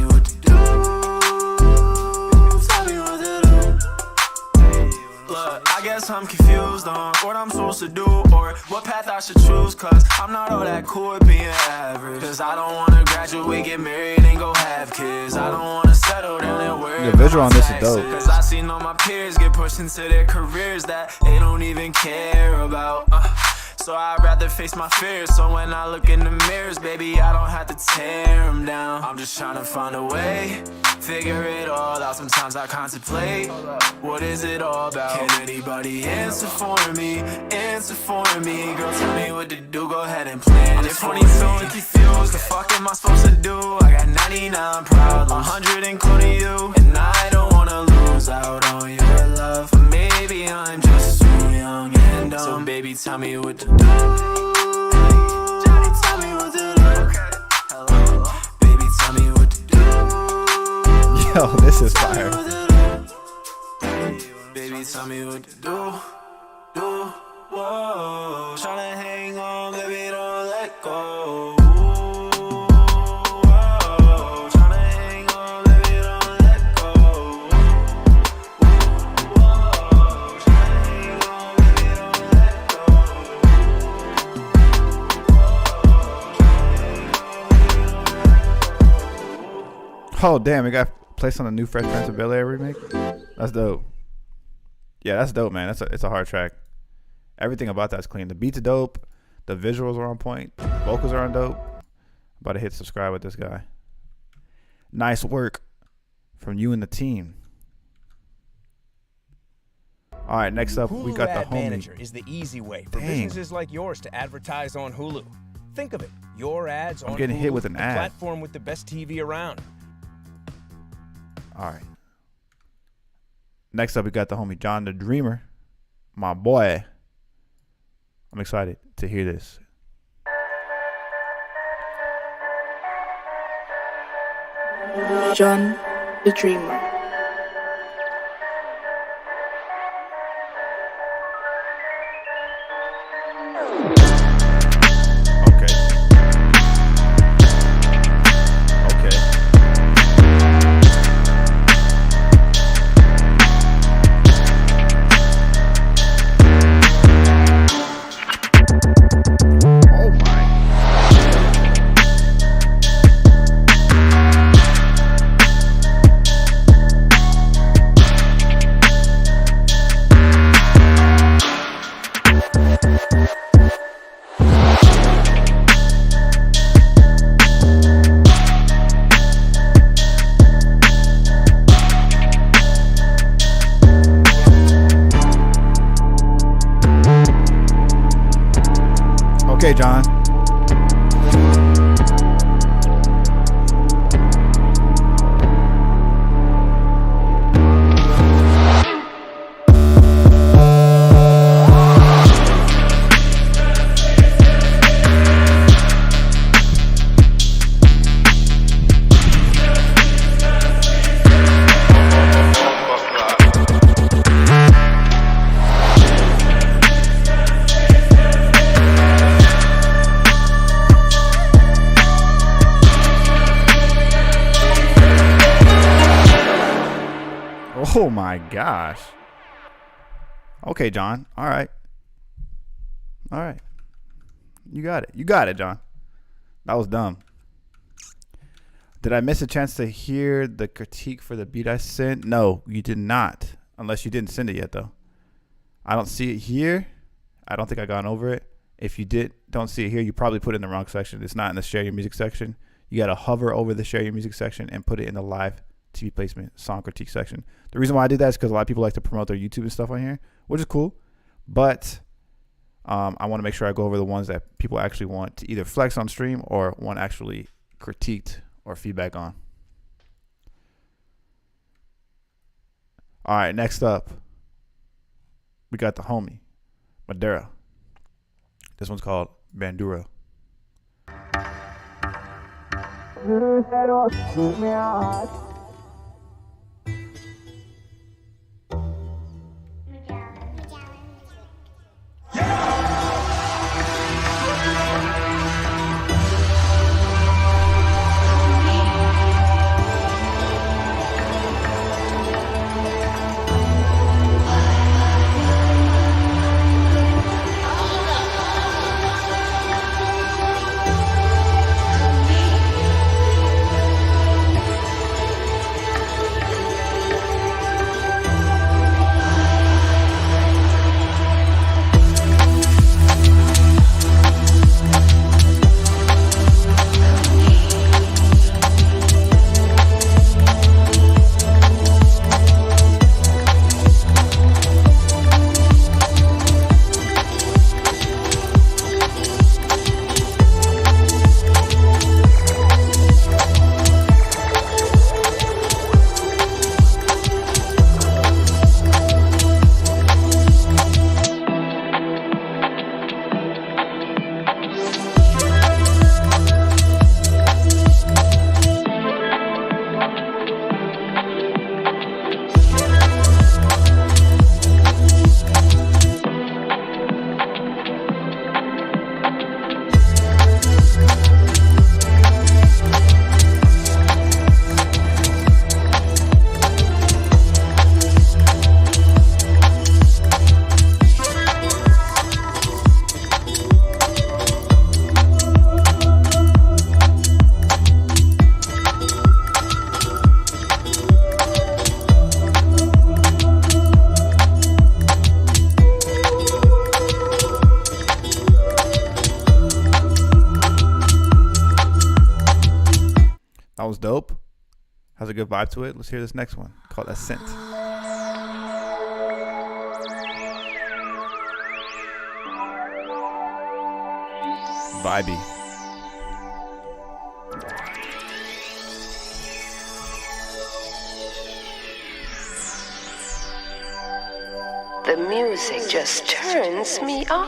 I'm confused on what I'm supposed to do or what path I should choose. Cause I'm not all that cool at being average. Cause I don't wanna graduate, get married, and go have kids. I don't wanna settle down and worry.
The visual on this is dope.
Cause I seen all my peers get pushed into their careers that they don't even care about. So I'd rather face my fears. So when I look in the mirrors, baby, I don't have to tear them down. I'm just trying to find a way, figure it all out. Sometimes I contemplate, what is it all about? Can anybody answer for me? Answer for me. Girl, tell me what to do, go ahead and plan it for me. I'm 22 and confused, the fuck am I supposed to do? I got 99 problems, 100 including you. And I don't wanna lose out on your love. But maybe I'm just too young and dumb. So baby, tell me what to do. Johnny, tell me what to do. Hello, baby, tell me what to do.
Yo, this is fire.
Baby, tell me what to do. Whoa, tryna hang on, baby, don't let go. Whoa, tryna hang on, baby, don't let go. Whoa, tryna hang on, baby, don't let go.
Oh damn, it got placed on a new Fresh Prince of Bel-Air remake. That's dope. Yeah, that's dope, man. It's a hard track. Everything about that's clean. The beats are dope. The visuals are on point. Vocals are on dope. About to hit subscribe with this guy. Nice work from you and the team. All right, next up, we got the
Ad
homie.
Manager is the easy way for
Dang.
businesses like yours to advertise on Hulu. Think of it, your ads on
getting
Hulu,
hit with an
the
ad.
platform with the best TV around.
All right. Next up, we got the homie John the Dreamer. My boy. I'm excited to hear this.
John the Dreamer.
Okay. Okay. Oh my. Okay, John. Oh my gosh. Okay, John. All right. All right. You got it. You got it, John. That was dumb. Did I miss a chance to hear the critique for the beat I sent? No, you did not. Unless you didn't send it yet, though. I don't see it here. I don't think I gone over it. If you don't see it here, you probably put it in the wrong section. It's not in the share your music section. You got to hover over the share your music section and put it in the live TV placement song critique section. The reason why I did that is because a lot of people like to promote their YouTube and stuff on here, which is cool. But I want to make sure I go over the ones that people actually want to either flex on stream or want actually critiqued or feedback on. All right, next up, we got the homie, Madera. This one's called Bandura. Has a good vibe to it. Let's hear this next one called Ascent. Vibey.
The music just turns me on.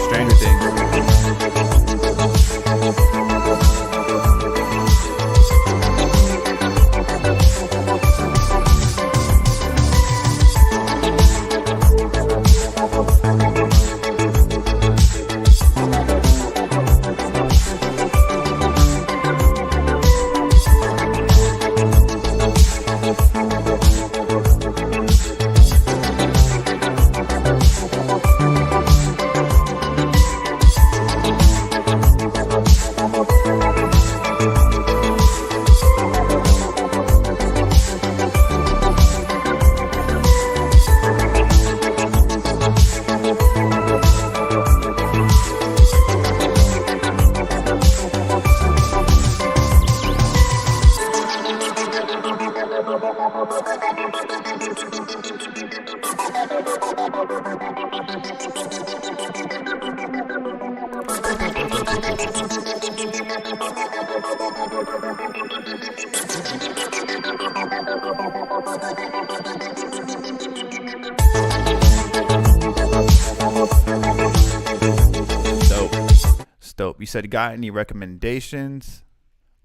Stranger Things. Dope. You said, got any recommendations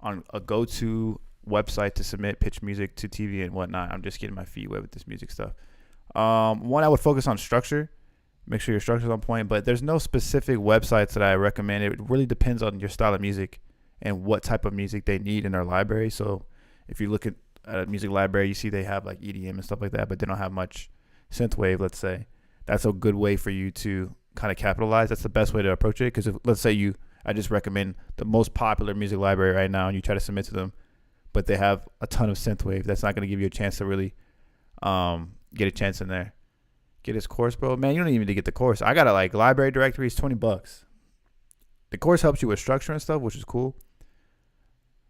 on a go-to website to submit pitch music to TV and whatnot? I'm just getting my feet wet with this music stuff. One, I would focus on structure. Make sure your structure's on point, but there's no specific websites that I recommend. It really depends on your style of music and what type of music they need in their library. So if you look at a music library, you see they have like EDM and stuff like that, but they don't have much synthwave, let's say. That's a good way for you to kind of capitalize. That's the best way to approach it, because if, let's say I just recommend the most popular music library right now and you try to submit to them, but they have a ton of synthwave, that's not going to give you a chance to really get a chance in there. Get his course, bro. Man, you don't even need to get the course. I got a like library directory, it's $20. The course helps you with structure and stuff, which is cool.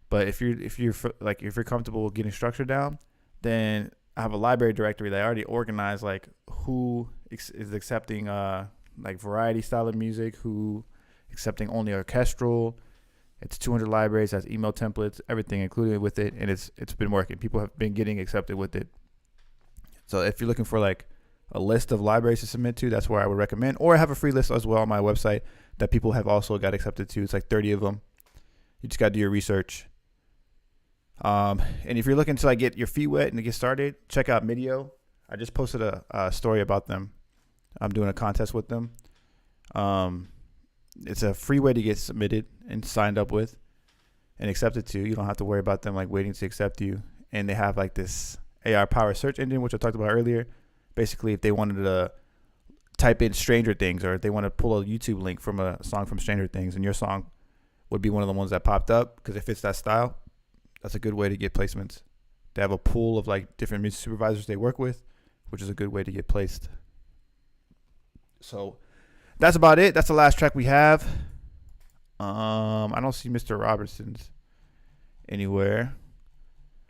But if you're comfortable with getting structure down, then I have a library directory that I already organized, like who is accepting like variety style of music, who accepting only orchestral. It's 200 libraries, has email templates, everything included with it, and it's been working. People have been getting accepted with it. So if you're looking for like a list of libraries to submit to, that's where I would recommend. Or I have a free list as well on my website that people have also got accepted to. It's like 30 of them. You just got to do your research. And if you're looking to like get your feet wet and to get started, check out Midio. I just posted a story about them. I'm doing a contest with them. It's a free way to get submitted and signed up with and accepted to. You don't have to worry about them like waiting to accept you. And they have like this AI powered search engine, which I talked about earlier. Basically, if they wanted to type in Stranger Things, or if they want to pull a YouTube link from a song from Stranger Things, and your song would be one of the ones that popped up because it fits that style, that's a good way to get placements. They have a pool of like different music supervisors they work with, which is a good way to get placed. So that's about it. That's the last track we have. I don't see Mr. Robertson's anywhere,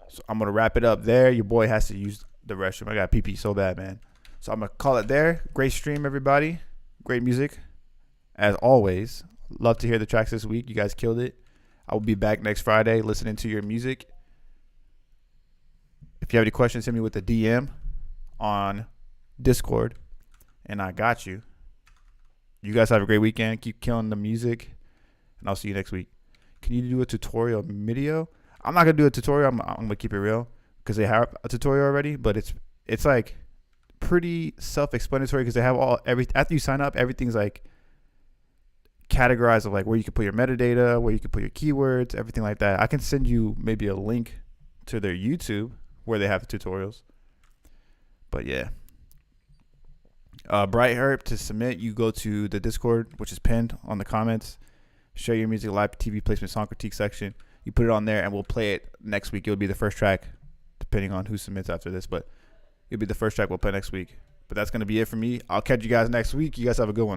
so I'm gonna wrap it up there. Your boy has to use the restroom. I got pee so bad, man. So I'm gonna call it there. Great stream, everybody. Great music, as always. Love to hear the tracks this week. You guys killed it. I will be back next Friday listening to your music. If you have any questions, hit me with a DM on Discord, and I got you. You guys have a great weekend. Keep killing the music, and I'll see you next week. Can you do a tutorial Midio? I'm not gonna do a tutorial. I'm gonna keep it real because they have a tutorial already, but it's like pretty self-explanatory because they have after you sign up, everything's like categorized of like where you can put your metadata, where you can put your keywords, everything like that. I can send you maybe a link to their YouTube, where they have the tutorials. But yeah. Bright Herb, to submit, you go to the Discord, which is pinned on the comments. Share your music live TV placement song critique section. You put it on there, and we'll play it next week. It'll be the first track, depending on who submits after this. But it'll be the first track we'll play next week. But that's going to be it for me. I'll catch you guys next week. You guys have a good one.